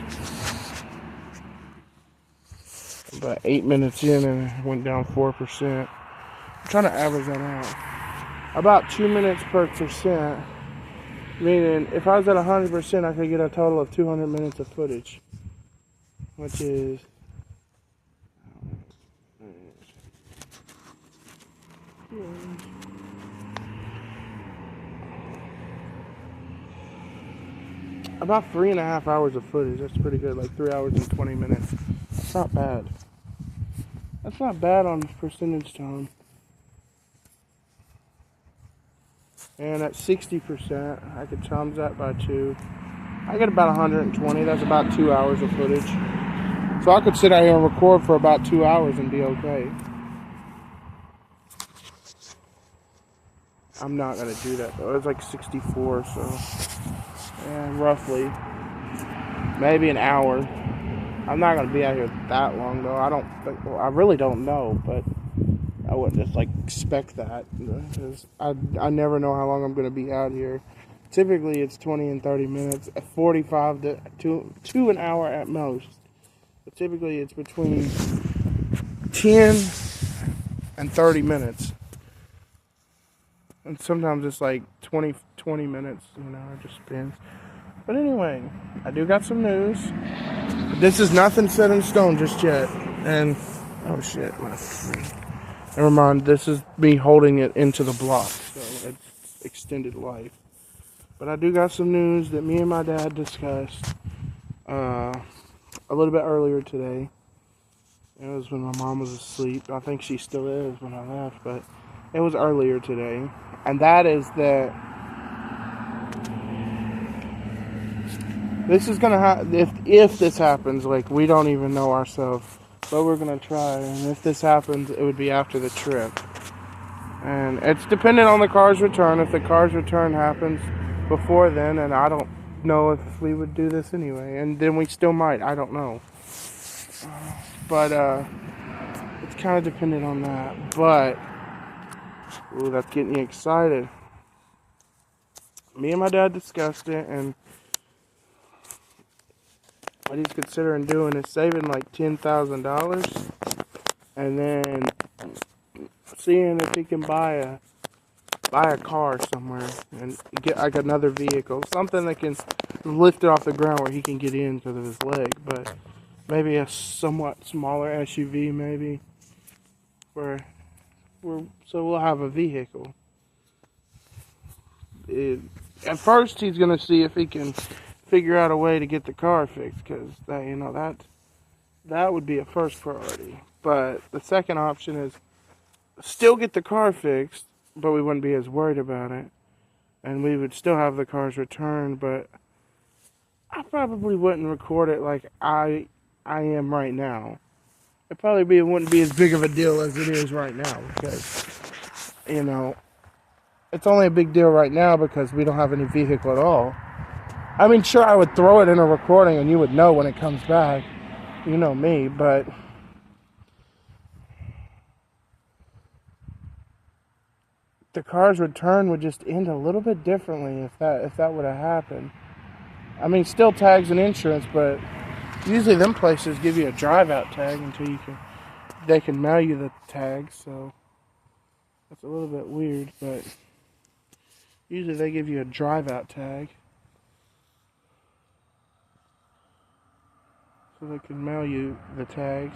About 8 minutes in, and it went down 4%. I'm trying to average that out. About 2 minutes per percent. Meaning, if I was at 100%, I could get a total of 200 minutes of footage, which is about 3.5 hours of footage. That's pretty good, like 3 hours and 20 minutes. That's not bad. That's not bad on percentage time. And at 60%, I could times that by 2. I get about 120. That's about 2 hours of footage. So I could sit out here and record for about 2 hours and be okay. I'm not going to do that, though. It's like 64, so yeah, roughly. Maybe an hour. I'm not going to be out here that long, though. I really don't know, but I wouldn't just like expect that, because I never know how long I'm going to be out here. Typically it's 20 and 30 minutes, 45 to an hour at most. But typically it's between 10 and 30 minutes. And sometimes it's like 20 minutes, you know, it just depends. But anyway, I do got some news. This is nothing set in stone just yet. And, oh shit, never mind, this is me holding it into the block, so it's extended life. But I do got some news that me and my dad discussed a little bit earlier today. It was when my mom was asleep. I think she still is when I left, but it was earlier today. And that is that this is gonna happen. If this happens, like, we don't even know ourselves, but we're gonna try. And if this happens, it would be after the trip. And it's dependent on the car's return. If the car's return happens before then, and I don't know if we would do this anyway, and then we still might. I don't know. But it's kind of dependent on that. But ooh, that's getting you excited. Me and my dad discussed it, and what he's considering doing is saving like $10,000, and then seeing if he can buy a car somewhere and get like another vehicle, something that can lift it off the ground where he can get in because of his leg, but maybe a somewhat smaller SUV, maybe, so we'll have a vehicle. At first, he's gonna see if he can figure out a way to get the car fixed, because that would be a first priority. But the second option is still get the car fixed, but we wouldn't be as worried about it, and we would still have the car's returned. But I probably wouldn't record it like I am right now. It probably wouldn't be as big of a deal as it is right now, because it's only a big deal right now because we don't have any vehicle at all. I mean, sure, I would throw it in a recording and you would know when it comes back. You know me, but the car's return would just end a little bit differently if that would have happened. I mean, still tags and insurance, but usually them places give you a drive-out tag until they can mail you the tag, so that's a little bit weird, but usually they give you a drive-out tag so they can mail you the tags.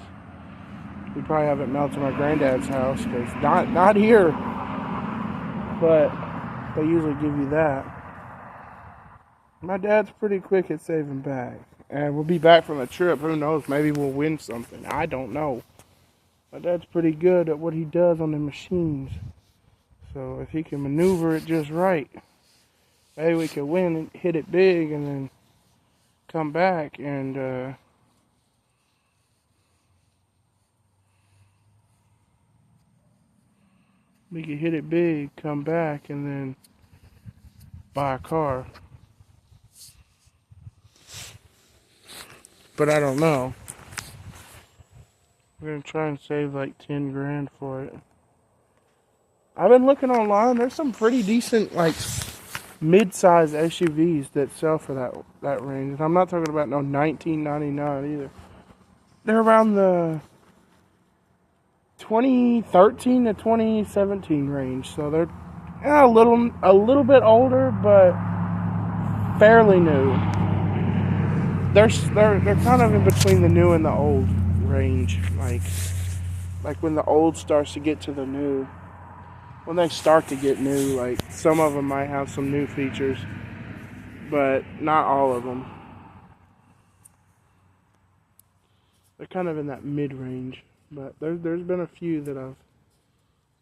We probably have it mailed to my granddad's house, because not here, but they usually give you that. My dad's pretty quick at saving back, and we'll be back from a trip. Who knows? Maybe we'll win something. I don't know. My dad's pretty good at what he does on the machines, so if he can maneuver it just right, maybe we could win and hit it big, and then come back and we could hit it big, come back, and then buy a car. But I don't know. We're gonna try and save like 10 grand for it. I've been looking online. There's some pretty decent, like, mid-size SUVs that sell for that range. And I'm not talking about no $19.99 either. They're around the 2013 to 2017 range, so they're a little bit older, but fairly new. They're kind of in between the new and the old range, like when the old starts to get to the new. When they start to get new, like, some of them might have some new features, but not all of them. They're kind of in that mid-range, but there's been a few that I've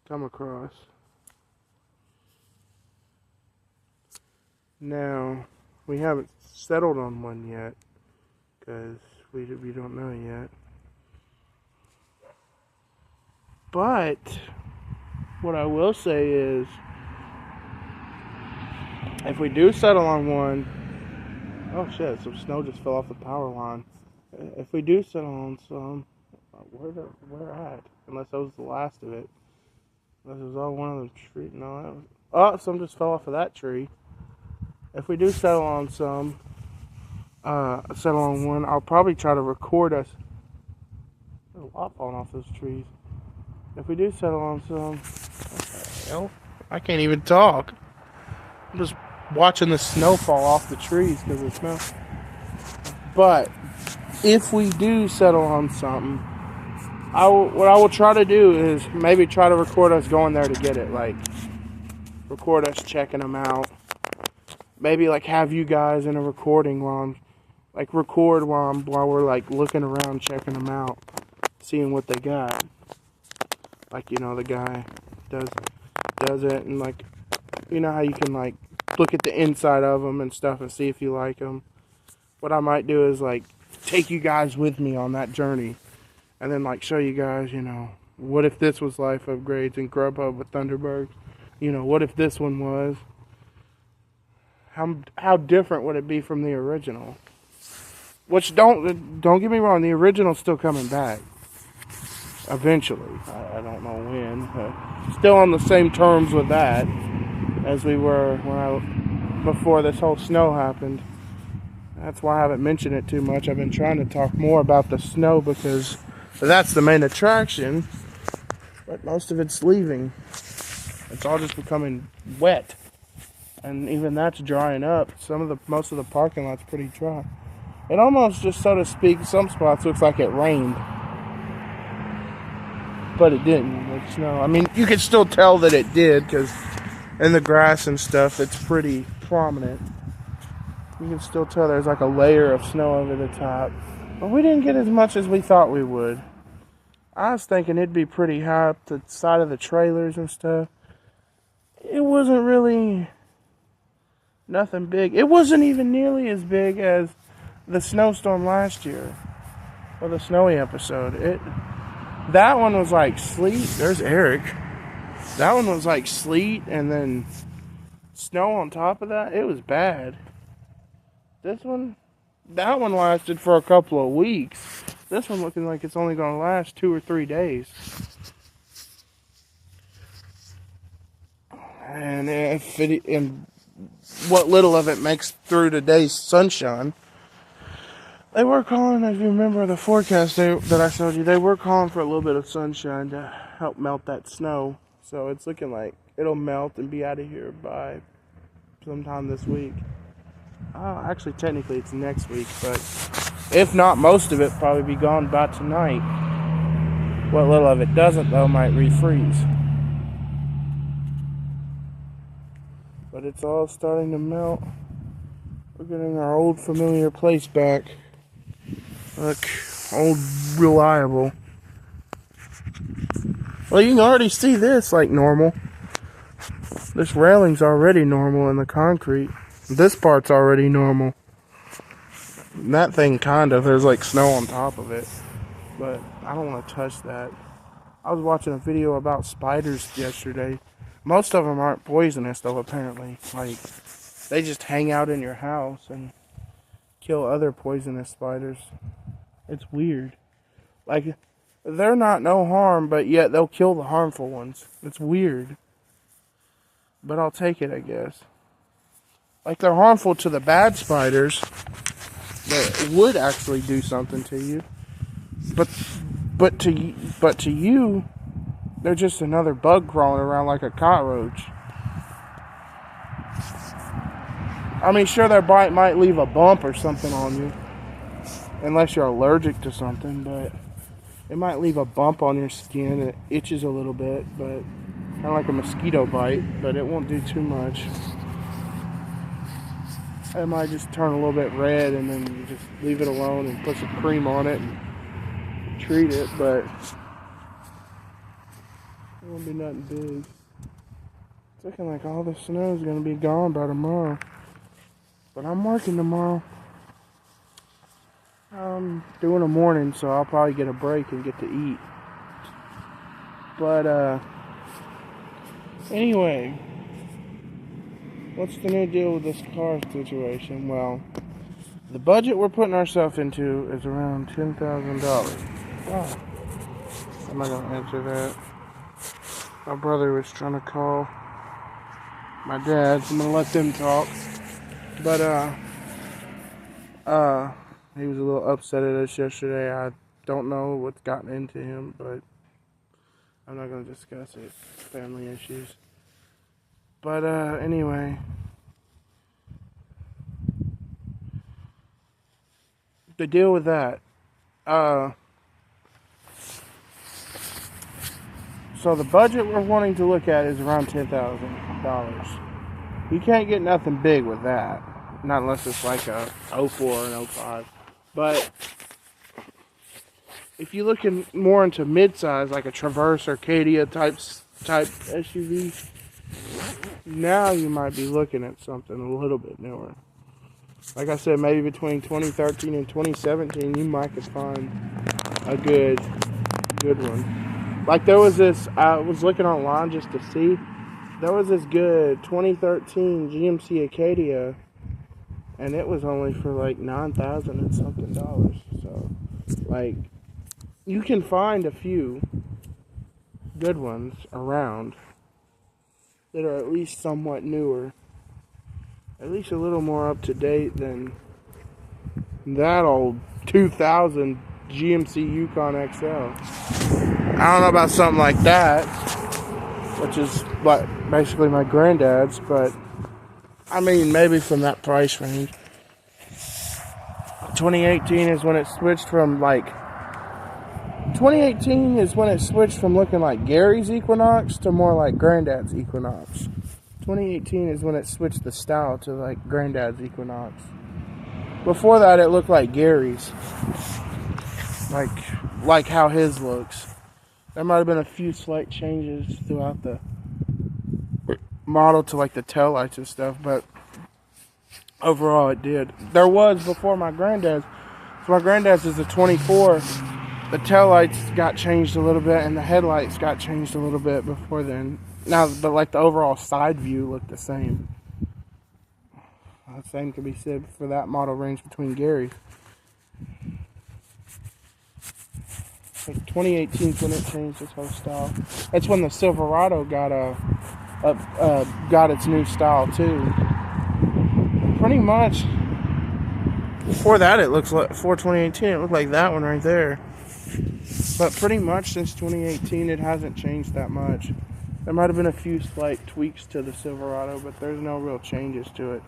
come across. Now, we haven't settled on one yet, because we don't know yet. But what I will say is, if we do settle on one, oh shit, some snow just fell off the power line. If we do settle on some, where at? Unless that was the last of it. Unless it was all one of the trees. No, that was, some just fell off of that tree. If we do settle on some, settle on one, I'll probably try to record us. There's a lot falling off those trees. If we do settle on some, I can't even talk. I'm just watching the snow fall off the trees because of the snow. But if we do settle on something, what I will try to do is maybe try to record us going there to get it. Like, record us checking them out. Maybe like have you guys in a recording while we're like looking around checking them out. seeing what they got. Like, you know, the guy does it, and like, you know how you can like look at the inside of them and stuff and see if you like them. What I might do is like take you guys with me on that journey, and then like show you guys, you know, what if this was Life Upgrades and Grubhub with Thunderbirds? You know, what if this one was? How different would it be from the original? Which don't get me wrong, the original's still coming back. Eventually. I don't know when. Still on the same terms with that as we were before this whole snow happened. That's why I haven't mentioned it too much. I've been trying to talk more about the snow because that's the main attraction. But most of it's leaving. It's all just becoming wet. And even that's drying up. Most of the parking lot's pretty dry. It almost just, so to speak, some spots looks like it rained. But it didn't with snow. I mean, you can still tell that it did because in the grass and stuff, it's pretty prominent. You can still tell there's like a layer of snow over the top. But we didn't get as much as we thought we would. I was thinking it'd be pretty high up the side of the trailers and stuff. It wasn't really nothing big. It wasn't even nearly as big as the snowstorm last year. Or the snowy episode. That one was like sleet. There's Eric. That one was like sleet and then snow on top of that. It was bad. That one lasted for a couple of weeks. This one looking like it's only going to last 2 or 3 days. And what little of it makes through today's sunshine. They were calling, if you remember the forecast that I showed you, they were calling for a little bit of sunshine to help melt that snow. So it's looking like it'll melt and be out of here by sometime this week. Actually, technically it's next week, but if not, most of it probably be gone by tonight. What little of it doesn't, though, might refreeze. But it's all starting to melt. We're getting our old familiar place back. Look, old reliable. Well, you can already see this like normal. This railing's already normal in the concrete. This part's already normal. And that thing there's like snow on top of it. But I don't want to touch that. I was watching a video about spiders yesterday. Most of them aren't poisonous though, apparently. Like, they just hang out in your house and kill other poisonous spiders. It's weird. Like, they're not no harm, but yet they'll kill the harmful ones. It's weird. But I'll take it, I guess. Like, they're harmful to the bad spiders that would actually do something to you. But to you, they're just another bug crawling around like a cockroach. I mean, sure, their bite might leave a bump or something on you. Unless you're allergic to something, but it might leave a bump on your skin. It itches a little bit, but kind of like a mosquito bite, but it won't do too much. It might just turn a little bit red, and then you just leave it alone and put some cream on it and treat it, but it won't be nothing big. It's looking like all the snow is going to be gone by tomorrow. But I'm working tomorrow. I'm doing a morning, so I'll probably get a break and get to eat. But, anyway, what's the new deal with this car situation? Well, the budget we're putting ourselves into is around $10,000. Wow. I'm not going to answer that. My brother was trying to call my dad, so I'm going to let them talk. But, he was a little upset at us yesterday. I don't know what's gotten into him, but I'm not going to discuss it. Family issues. But, anyway. The deal with that. So the budget we're wanting to look at is around $10,000. You can't get nothing big with that. Not unless it's like a 04 and 05. But if you look more into mid-size, like a Traverse or Acadia type SUV, now you might be looking at something a little bit newer. Like I said, maybe between 2013 and 2017, you might could find a good one. Like there was this, I was looking online just to see, there was this good 2013 GMC Acadia, and it was only for like $9,000 and something dollars. So, like, you can find a few good ones around that are at least somewhat newer, at least a little more up to date than that old 2000 GMC Yukon XL. I don't know about something like that, which is like basically my granddad's, but I mean maybe from that price range. 2018 is when it switched from looking like Gary's Equinox to more like Granddad's Equinox. 2018 is when it switched the style to like Granddad's Equinox. Before that, it looked like Gary's, like how his looks. There might have been a few slight changes throughout the model to like the taillights and stuff, but overall it did. There was before my granddad's. So my granddad's is a 24. The taillights got changed a little bit and the headlights got changed a little bit before then. Now, but like the overall side view looked the same. The same can be said for that model range between Gary's. Like 2018 is when it changed its whole style. That's when the Silverado got its new style too. Pretty much. Before that, it looks like, before 2018, it looked like that one right there. But pretty much since 2018, it hasn't changed that much. There might have been a few slight tweaks to the Silverado, but there's no real changes to it.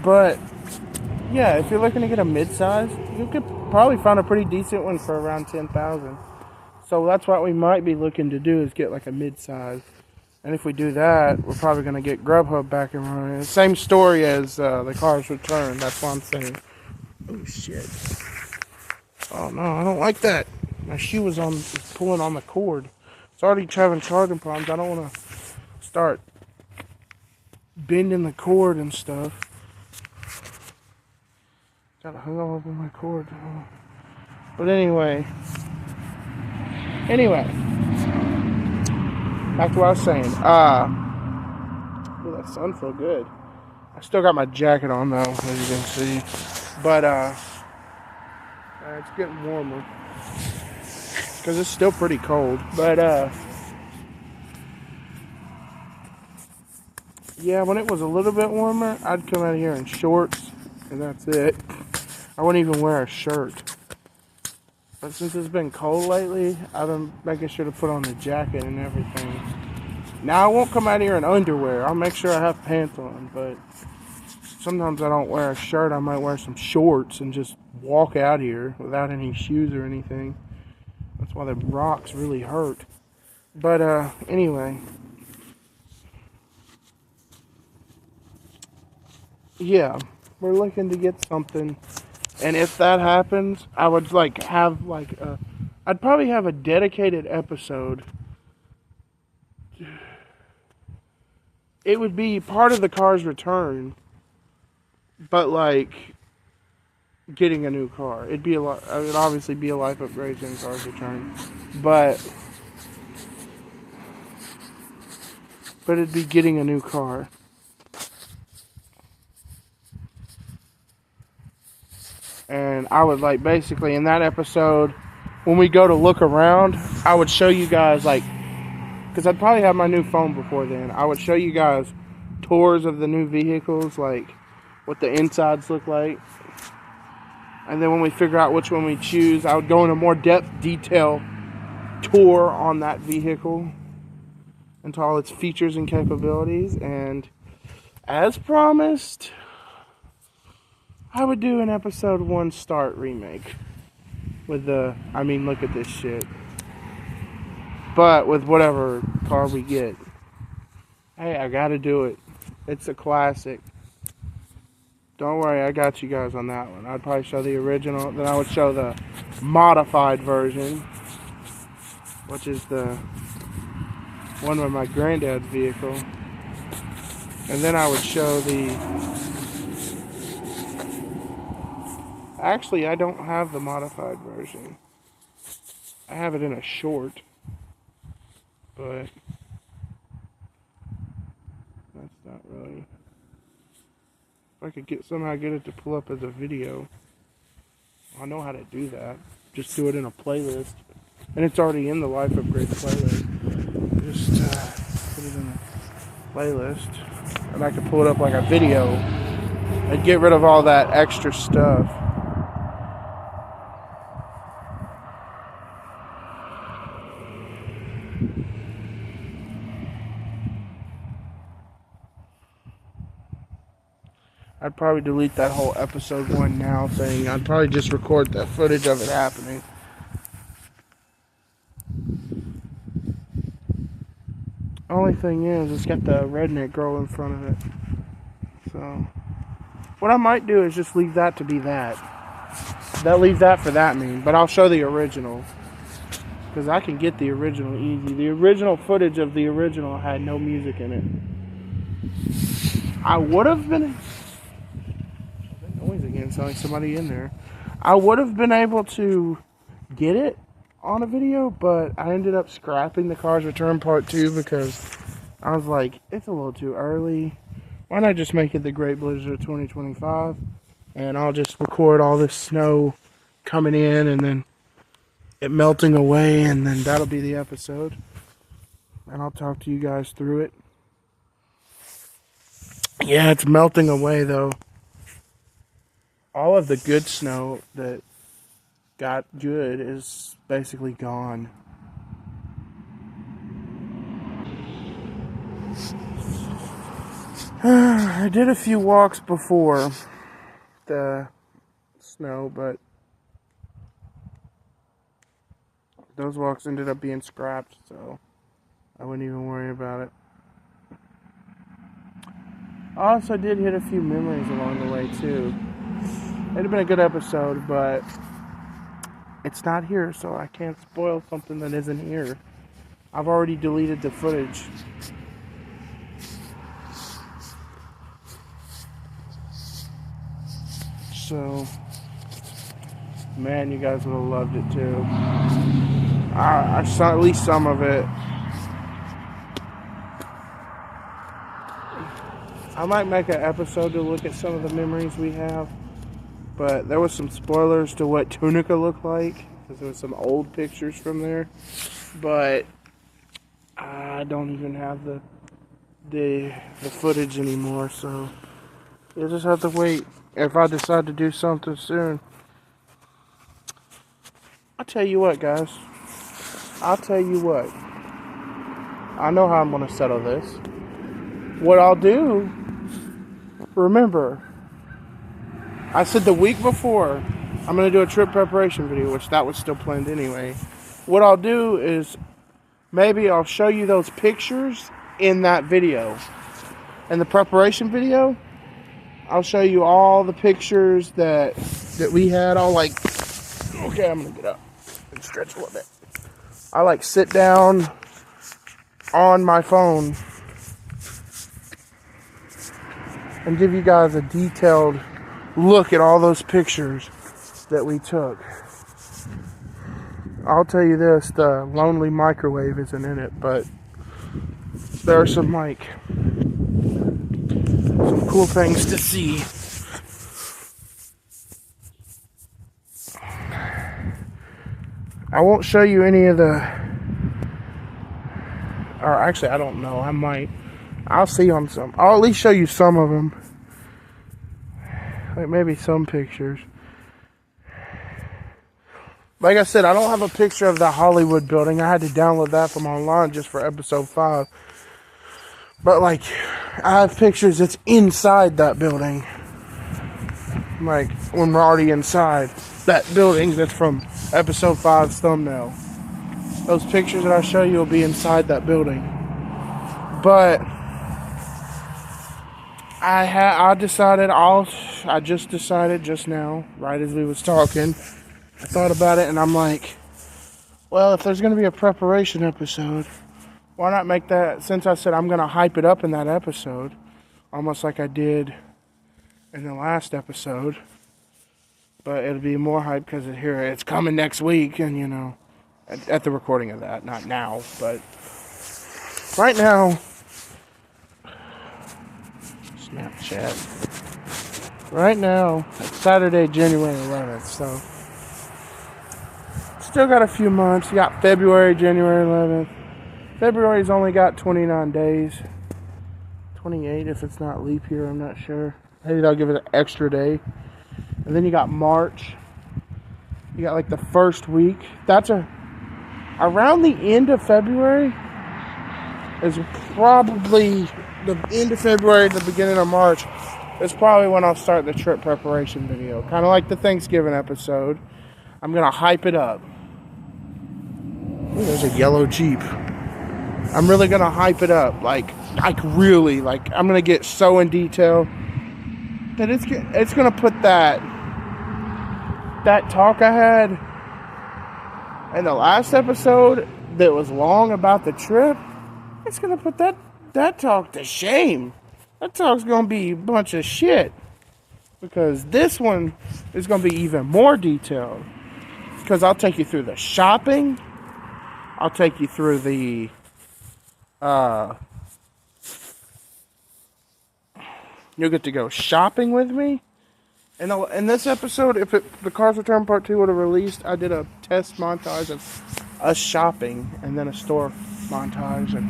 But yeah, if you're looking to get a midsize, you could probably find a pretty decent one for around $10,000. So that's what we might be looking to do, is get like a midsize. And if we do that, we're probably going to get Grubhub back and running. Same story as the car's return. That's what I'm saying. Oh shit! Oh no, I don't like that. My shoe was pulling on the cord. It's already having charging problems. I don't want to start bending the cord and stuff. Got to hung up on my cord. But anyway, back to what I was saying. That sun feel good. I still got my jacket on though, as you can see. But it's getting warmer because it's still pretty cold. But yeah, when it was a little bit warmer, I'd come out here in shorts, and that's it. I wouldn't even wear a shirt. But since it's been cold lately, I've been making sure to put on the jacket and everything. Now, I won't come out here in underwear. I'll make sure I have pants on, but sometimes I don't wear a shirt. I might wear some shorts and just walk out here without any shoes or anything. That's why the rocks really hurt. But anyway. Yeah, we're looking to get something. And if that happens, I would I'd probably have a dedicated episode. It would be part of the car's return, but like getting a new car. It would obviously be a life upgrade in the car's return, but it'd be getting a new car. And I would basically in that episode, when we go to look around, I would show you guys because I'd probably have my new phone before then. I would show you guys tours of the new vehicles, like what the insides look like. And then when we figure out which one we choose, I would go into more depth detail tour on that vehicle into all its features and capabilities. And as promised, I would do an episode 1 start remake with look at this shit. But with whatever car we get. Hey, I gotta do it. It's a classic. Don't worry, I got you guys on that one. I'd probably show the original, then I would show the modified version, which is the one with my granddad's vehicle. And then I would show the... Actually, I don't have the modified version. I have it in a short, but that's not really... If I could somehow get it to pull up as a video, I know how to do that. Just do it in a playlist, and it's already in the Life Upgrade playlist. Just put it in a playlist, and I can pull it up like a video and get rid of all that extra stuff. I'd probably delete that whole episode 1 now thing. I'd probably just record that footage of it happening. Only thing is, it's got the redneck girl in front of it. So, what I might do is just leave that to be that. Leave that for that meme, but I'll show the original. Because I can get the original easy. The original footage of the original had no music in it. I would have been... Noise again, sounds like somebody in there. I would have been able to get it on a video, but I ended up scrapping the Cars Return Part 2 because I was like, it's a little too early. Why not just make it the Great Blizzard of 2025? And I'll just record all this snow coming in and then it melting away, and then that'll be the episode. And I'll talk to you guys through it. Yeah, it's melting away though. All of the good snow that got good is basically gone. I did a few walks before the snow, but those walks ended up being scrapped, so I wouldn't even worry about it. I also did hit a few memories along the way too. It'd have been a good episode, but it's not here, so I can't spoil something that isn't here. I've already deleted the footage. So, man, you guys would have loved it too. I saw at least some of it. I might make an episode to look at some of the memories we have. But there was some spoilers to what Tunica looked like, because there was some old pictures from there. But I don't even have the footage anymore, so you'll just have to wait if I decide to do something soon. I'll tell you what, guys. I'll tell you what. I know how I'm going to settle this. What I'll do, remember, I said the week before, I'm going to do a trip preparation video, which that was still planned anyway. What I'll do is, maybe I'll show you those pictures in that video. In the preparation video, I'll show you all the pictures that we had. I'll okay, I'm going to get up and stretch a little bit. I sit down on my phone and give you guys a detailed look at all those pictures that we took. I'll tell you this, the lonely microwave isn't in it, but there are some cool things to see. I won't show you any of the, or actually I don't know, I might. I'll see on some. I'll at least show you some of them. Maybe some pictures. Like I said, I don't have a picture of the Hollywood building. I had to download that from online just for episode 5. But I have pictures that's inside that building. When we're already inside that building that's from episode 5's thumbnail. Those pictures that I show you will be inside that building. But I just decided just now, right as we was talking, I thought about it and I'm like, well, if there's going to be a preparation episode, why not make that, since I said I'm going to hype it up in that episode, almost like I did in the last episode, but it'll be more hype because it's coming next week, and you know, at the recording of that, not now, but right now, Snapchat, right now, it's Saturday, January 11th, so still got a few months. You got February, January 11th. February's only got 29 days. 28 if it's not leap year, I'm not sure. Maybe they'll give it an extra day. And then you got March. You got like the first week. Around the end of February is probably the end of February, the beginning of March. Is probably when I'll start the trip preparation video. Kind of like the Thanksgiving episode. I'm going to hype it up. Ooh, there's a yellow Jeep. I'm really going to hype it up. Like really, like I'm going to get so in detail that it's going to put that talk I had in the last episode that was long about the trip. It's going to put that talk to shame. That talk's going to be a bunch of shit. Because this one is going to be even more detailed. Because I'll take you through the shopping. I'll take you through the you'll get to go shopping with me. And in this episode, if the Cars Return Part 2 would have released, I did a test montage of us shopping and then a store montage. And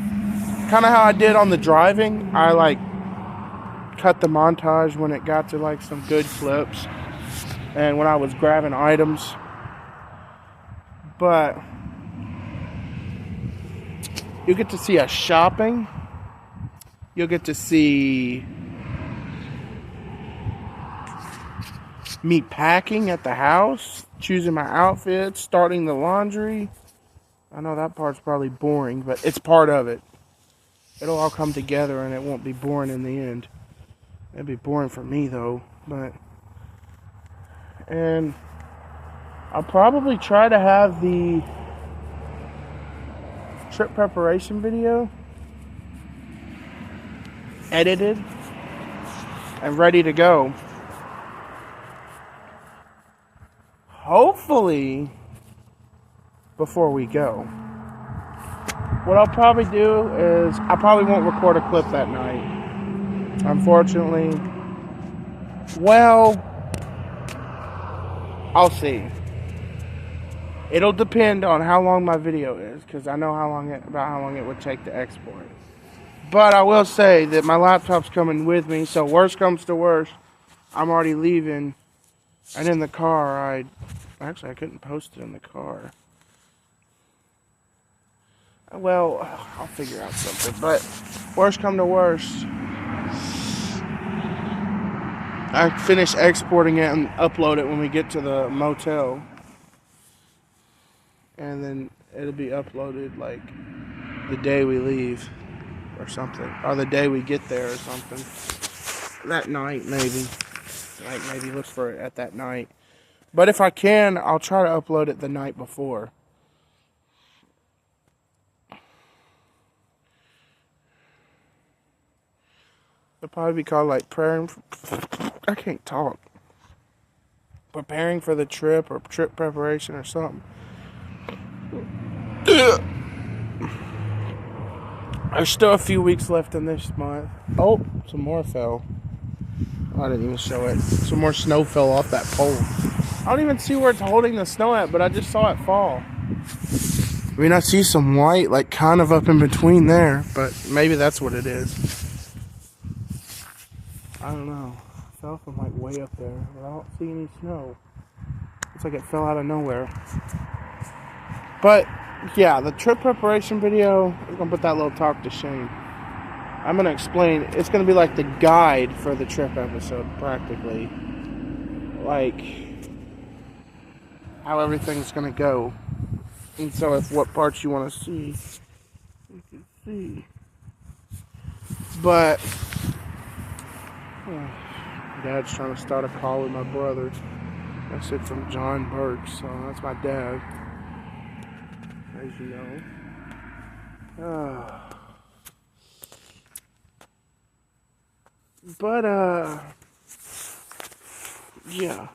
kind of how I did on the driving, I like cut the montage when it got to like some good clips and when I was grabbing items. But you'll get to see us shopping. You'll get to see me packing at the house, choosing my outfits, starting the laundry. I know that part's probably boring, but it's part of it. It'll all come together and it won't be boring in the end. It'd be boring for me though, and I'll probably try to have the trip preparation video edited and ready to go. Hopefully before we go. What I'll probably do is I probably won't record a clip that night. Unfortunately. Well, I'll see. It'll depend on how long my video is, because I know how long it would take to export. But I will say that my laptop's coming with me, so worst comes to worst, I'm already leaving. And in the car, I couldn't post it in the car. Well, I'll figure out something. But worst come to worst, I finish exporting it and upload it when we get to the motel. And then it'll be uploaded like the day we leave or something. Or the day we get there or something. That night, maybe. Like, maybe look for it at that night. But if I can, I'll try to upload it the night before. It'll probably be called like I can't talk. Preparing for the trip or trip preparation or something. There's still a few weeks left in this month. Oh, some more fell. I didn't even show it. Some more snow fell off that pole. I don't even see where it's holding the snow at, but I just saw it fall. I mean, I see some white, like, kind of up in between there, but maybe that's what it is. I don't know. It fell from, like, way up there, but I don't see any snow. Looks like it fell out of nowhere. But, yeah, the trip preparation video, I'm going to put that little talk to shame. I'm going to explain. It's going to be like the guide for the trip episode, practically. Like, how everything's going to go. And so if what parts you want to see, you can see. But Dad's trying to start a call with my brother. That's it from John Burke, so that's my dad, as you know. But, yeah.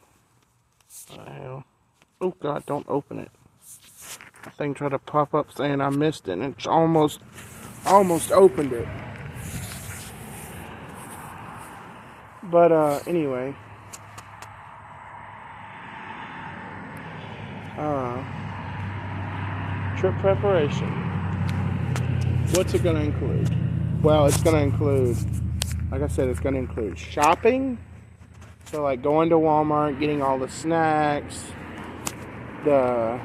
Oh, God, don't open it. The thing tried to pop up saying I missed it, and it's almost opened it. But, anyway. Trip preparation. What's it going to include? Well, it's going to include, like I said, it's going to include shopping. So, like, going to Walmart, getting all the snacks, the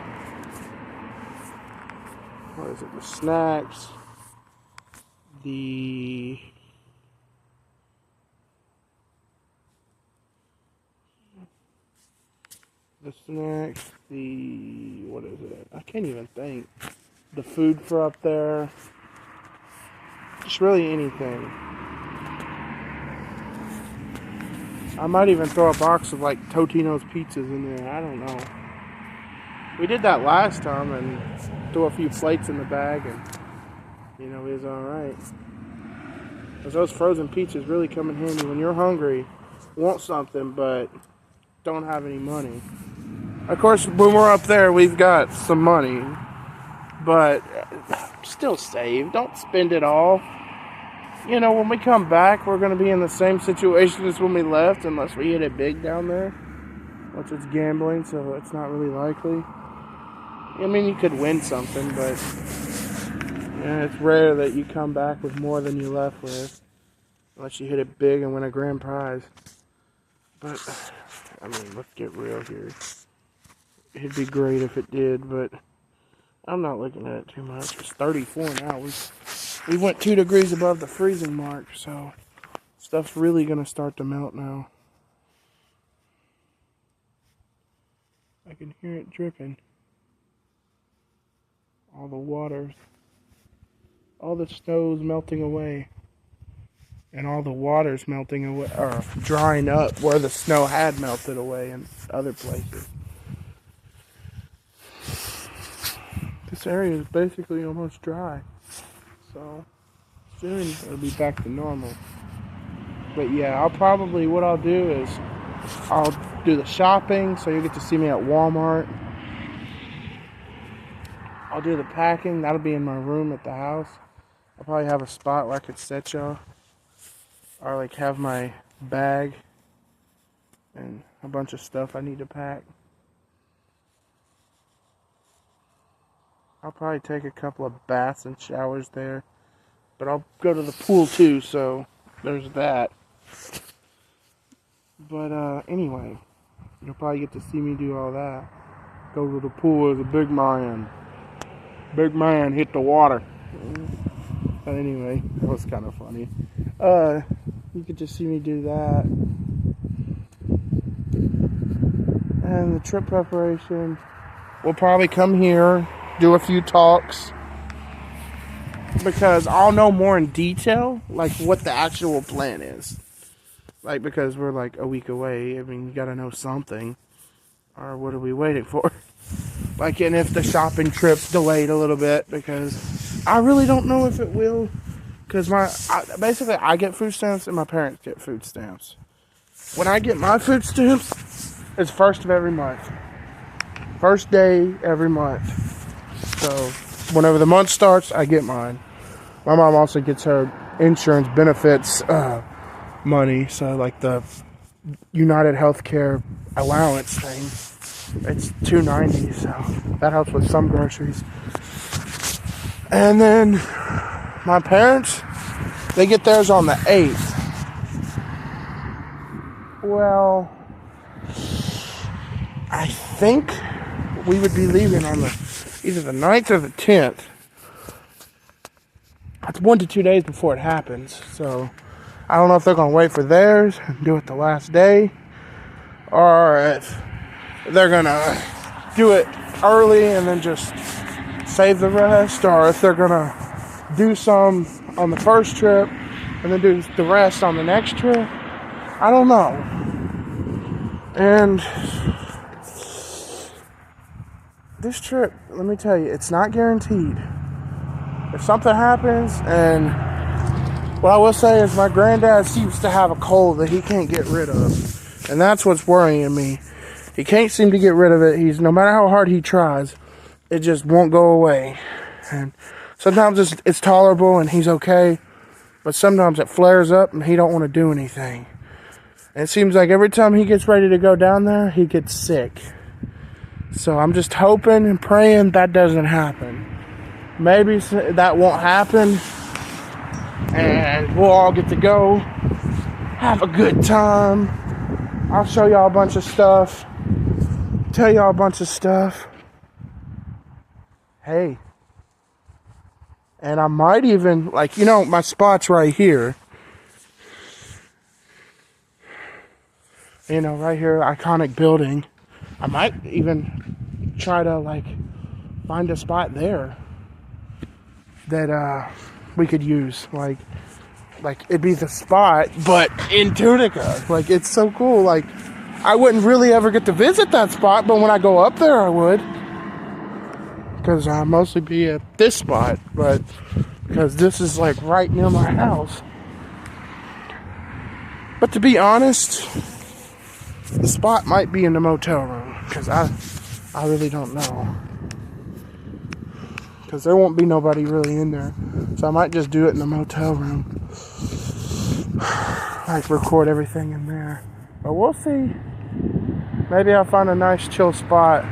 snacks, the snacks, what is it? I can't even think. The food for up there. Just really anything. I might even throw a box of like Totino's pizzas in there. I don't know. We did that last time and threw a few plates in the bag, and it was alright. Because those frozen pizzas really come in handy when you're hungry, want something, but don't have any money. Of course, when we're up there, we've got some money, but still save. Don't spend it all. When we come back, we're going to be in the same situation as when we left, unless we hit it big down there. Which it's gambling, so it's not really likely. I mean, you could win something, but it's rare that you come back with more than you left with. Unless you hit it big and win a grand prize. But, I mean, let's get real here. It'd be great if it did, but I'm not looking at it too much. It's 34 now. We went 2 degrees above the freezing mark, so stuff's really going to start to melt now. I can hear it dripping. All the water, all the snow's melting away. And all the water's melting away, or drying up where the snow had melted away in other places. This area is basically almost dry. So, soon it'll be back to normal. But yeah, what I'll do is, I'll do the shopping, so you'll get to see me at Walmart. I'll do the packing, that'll be in my room at the house. I'll probably have a spot where I could set y'all. Or like have my bag and a bunch of stuff I need to pack. I'll probably take a couple of baths and showers there. But I'll go to the pool too, so there's that. But anyway, you'll probably get to see me do all that. Go to the pool as a big man. Big man hit the water. But anyway, that was kind of funny. You get to see me do that. And the trip preparation. We'll probably come here, do a few talks. Because I'll know more in detail, like what the actual plan is. Like, because we're like a week away. I mean, you gotta know something. Or what are we waiting for? Like, and if the shopping trip's delayed a little bit, because I really don't know if it will. Because basically I get food stamps and my parents get food stamps. When I get my food stamps, it's first of every month. First day every month. So whenever the month starts, I get mine. My mom also gets her insurance benefits money. So like the United Healthcare allowance thing. It's $2.90, so that helps with some groceries. And then my parents, they get theirs on the 8th. Well, I think we would be leaving on either the 9th or the 10th. That's 1 to 2 days before it happens. So I don't know if they're going to wait for theirs and do it the last day, or if they're going to do it early and then just save the rest, or if they're going to do some on the first trip and then do the rest on the next trip. I don't know. And this trip, let me tell you, it's not guaranteed. If something happens, and what I will say is my granddad seems to have a cold that he can't get rid of. And that's what's worrying me. He can't seem to get rid of it. No matter how hard he tries, it just won't go away. And sometimes it's tolerable and he's okay. But sometimes it flares up and he don't want to do anything. And it seems like every time he gets ready to go down there, he gets sick. So I'm just hoping and praying that doesn't happen. Maybe that won't happen. And we'll all get to go. Have a good time. I'll show y'all a bunch of stuff. Tell y'all a bunch of stuff. Hey. And I might even, like, you know, my spot's right here. You know, right here, iconic building. I might even try to, like, find a spot there that we could use. Like it'd be the spot, but in Tunica. Like, it's so cool. Like, I wouldn't really ever get to visit that spot, but when I go up there, I would. Because I'll mostly be at this spot, but because this is, like, right near my house. But to be honest, the spot might be in the motel room, because I really don't know. Because there won't be nobody really in there. So I might just do it in the motel room. Like, record everything in there. But we'll see. Maybe I'll find a nice chill spot.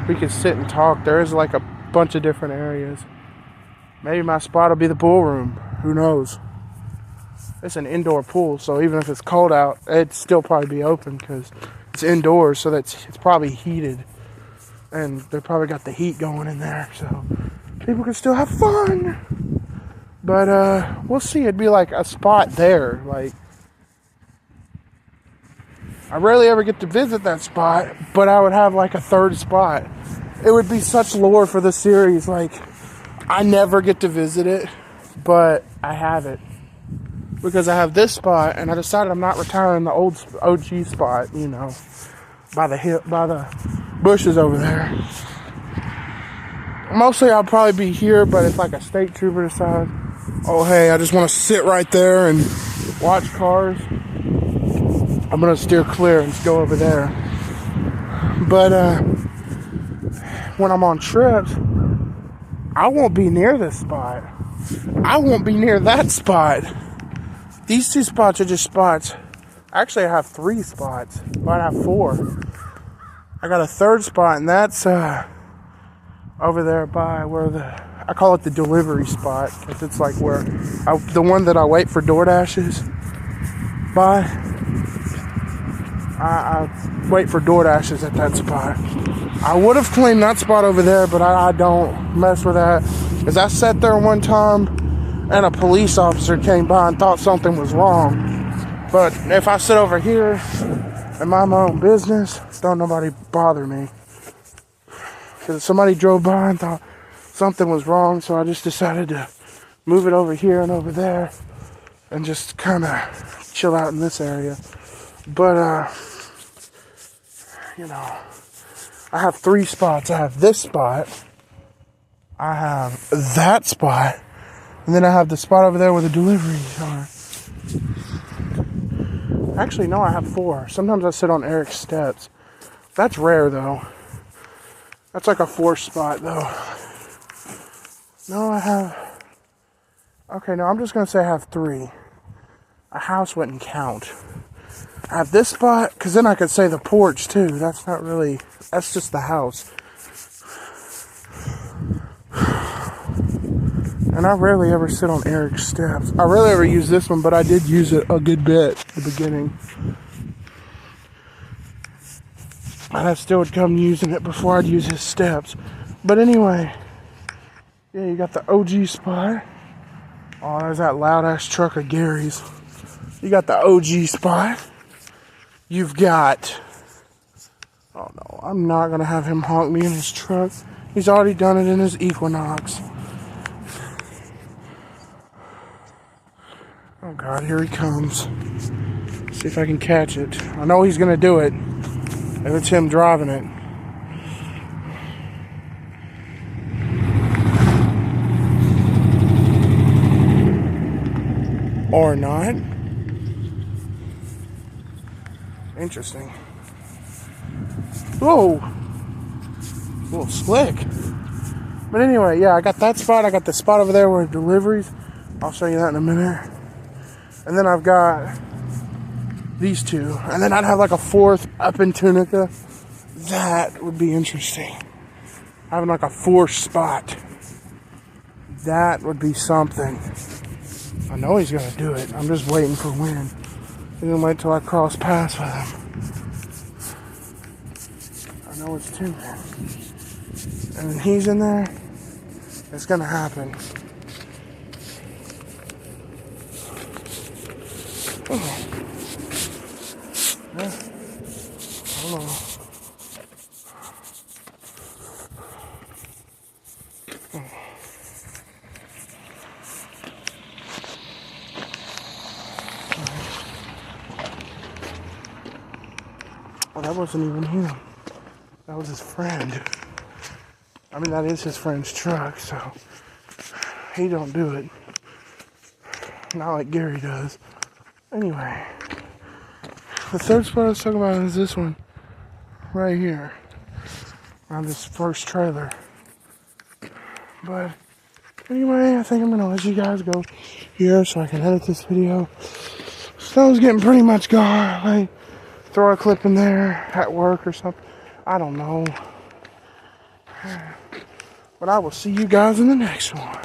We could sit and talk. There is, like, a bunch of different areas. Maybe my spot will be the pool room. Who knows? It's an indoor pool, so even if it's cold out, it'd still probably be open because it's indoors, so it's probably heated. And they probably got the heat going in there, so people can still have fun. But we'll see. It'd be like a spot there. Like, I rarely ever get to visit that spot, but I would have like a third spot. It would be such lore for the series. Like, I never get to visit it, but I have it. Because I have this spot, and I decided I'm not retiring the old OG spot, you know, by the bushes over there. Mostly I'll probably be here, but if like a state trooper decides, oh hey, I just want to sit right there and watch cars, I'm gonna steer clear and go over there. But when I'm on trips, I won't be near this spot. I won't be near that spot. These two spots are just spots. Actually, I have 3 spots. Might have 4. I got a third spot, and that's over there by where I call it the delivery spot, because it's like where the one that I wait for DoorDashes by. I wait for DoorDashes at that spot. I would have claimed that spot over there, but I don't mess with that, because I sat there one time and a police officer came by and thought something was wrong. But if I sit over here and mind my own business, don't nobody bother me. Because somebody drove by and thought something was wrong, so I just decided to move it over here and over there and just kind of chill out in this area. But, you know, I have 3 spots. I have this spot, I have that spot, and then I have the spot over there where the deliveries are. Actually, no, I have 4. Sometimes I sit on Eric's steps. That's rare, though. That's like a 4th spot, though. No, I have... Okay, no, I'm just going to say I have 3. A house wouldn't count. I have this spot, because then I could say the porch, too. That's not really... That's just the house. And I rarely ever sit on Eric's steps. I rarely ever use this one, but I did use it a good bit at the beginning. And I still would come using it before I'd use his steps. But anyway, yeah, you got the OG spot. Oh, there's that loud ass truck of Gary's. You got the OG spot. You've got... Oh no, I'm not going to have him honk me in his truck. He's already done it in his Equinox. Oh God, here he comes. See if I can catch it. I know he's gonna do it if it's him driving it. Or not. Interesting. Whoa. A little slick. But anyway, yeah, I got that spot. I got the spot over there where it deliveries. I'll show you that in a minute. And then I've got these two. And then I'd have like a fourth up in Tunica. That would be interesting. Having like a fourth spot. That would be something. I know he's gonna do it. I'm just waiting for when. He's gonna wait till I cross paths with him. I know it's two there. And when he's in there, it's gonna happen. Oh. Yeah. I don't know. Well, that wasn't even him. That was his friend. I mean, that is his friend's truck, so he don't do it. Not like Gary does. Anyway, the third spot I was talking about is this one right here on this first trailer. But anyway, I think I'm gonna let you guys go here so I can edit this video. Snow's getting pretty much gone. Like, throw a clip in there at work or something. I don't know. But I will see you guys in the next one.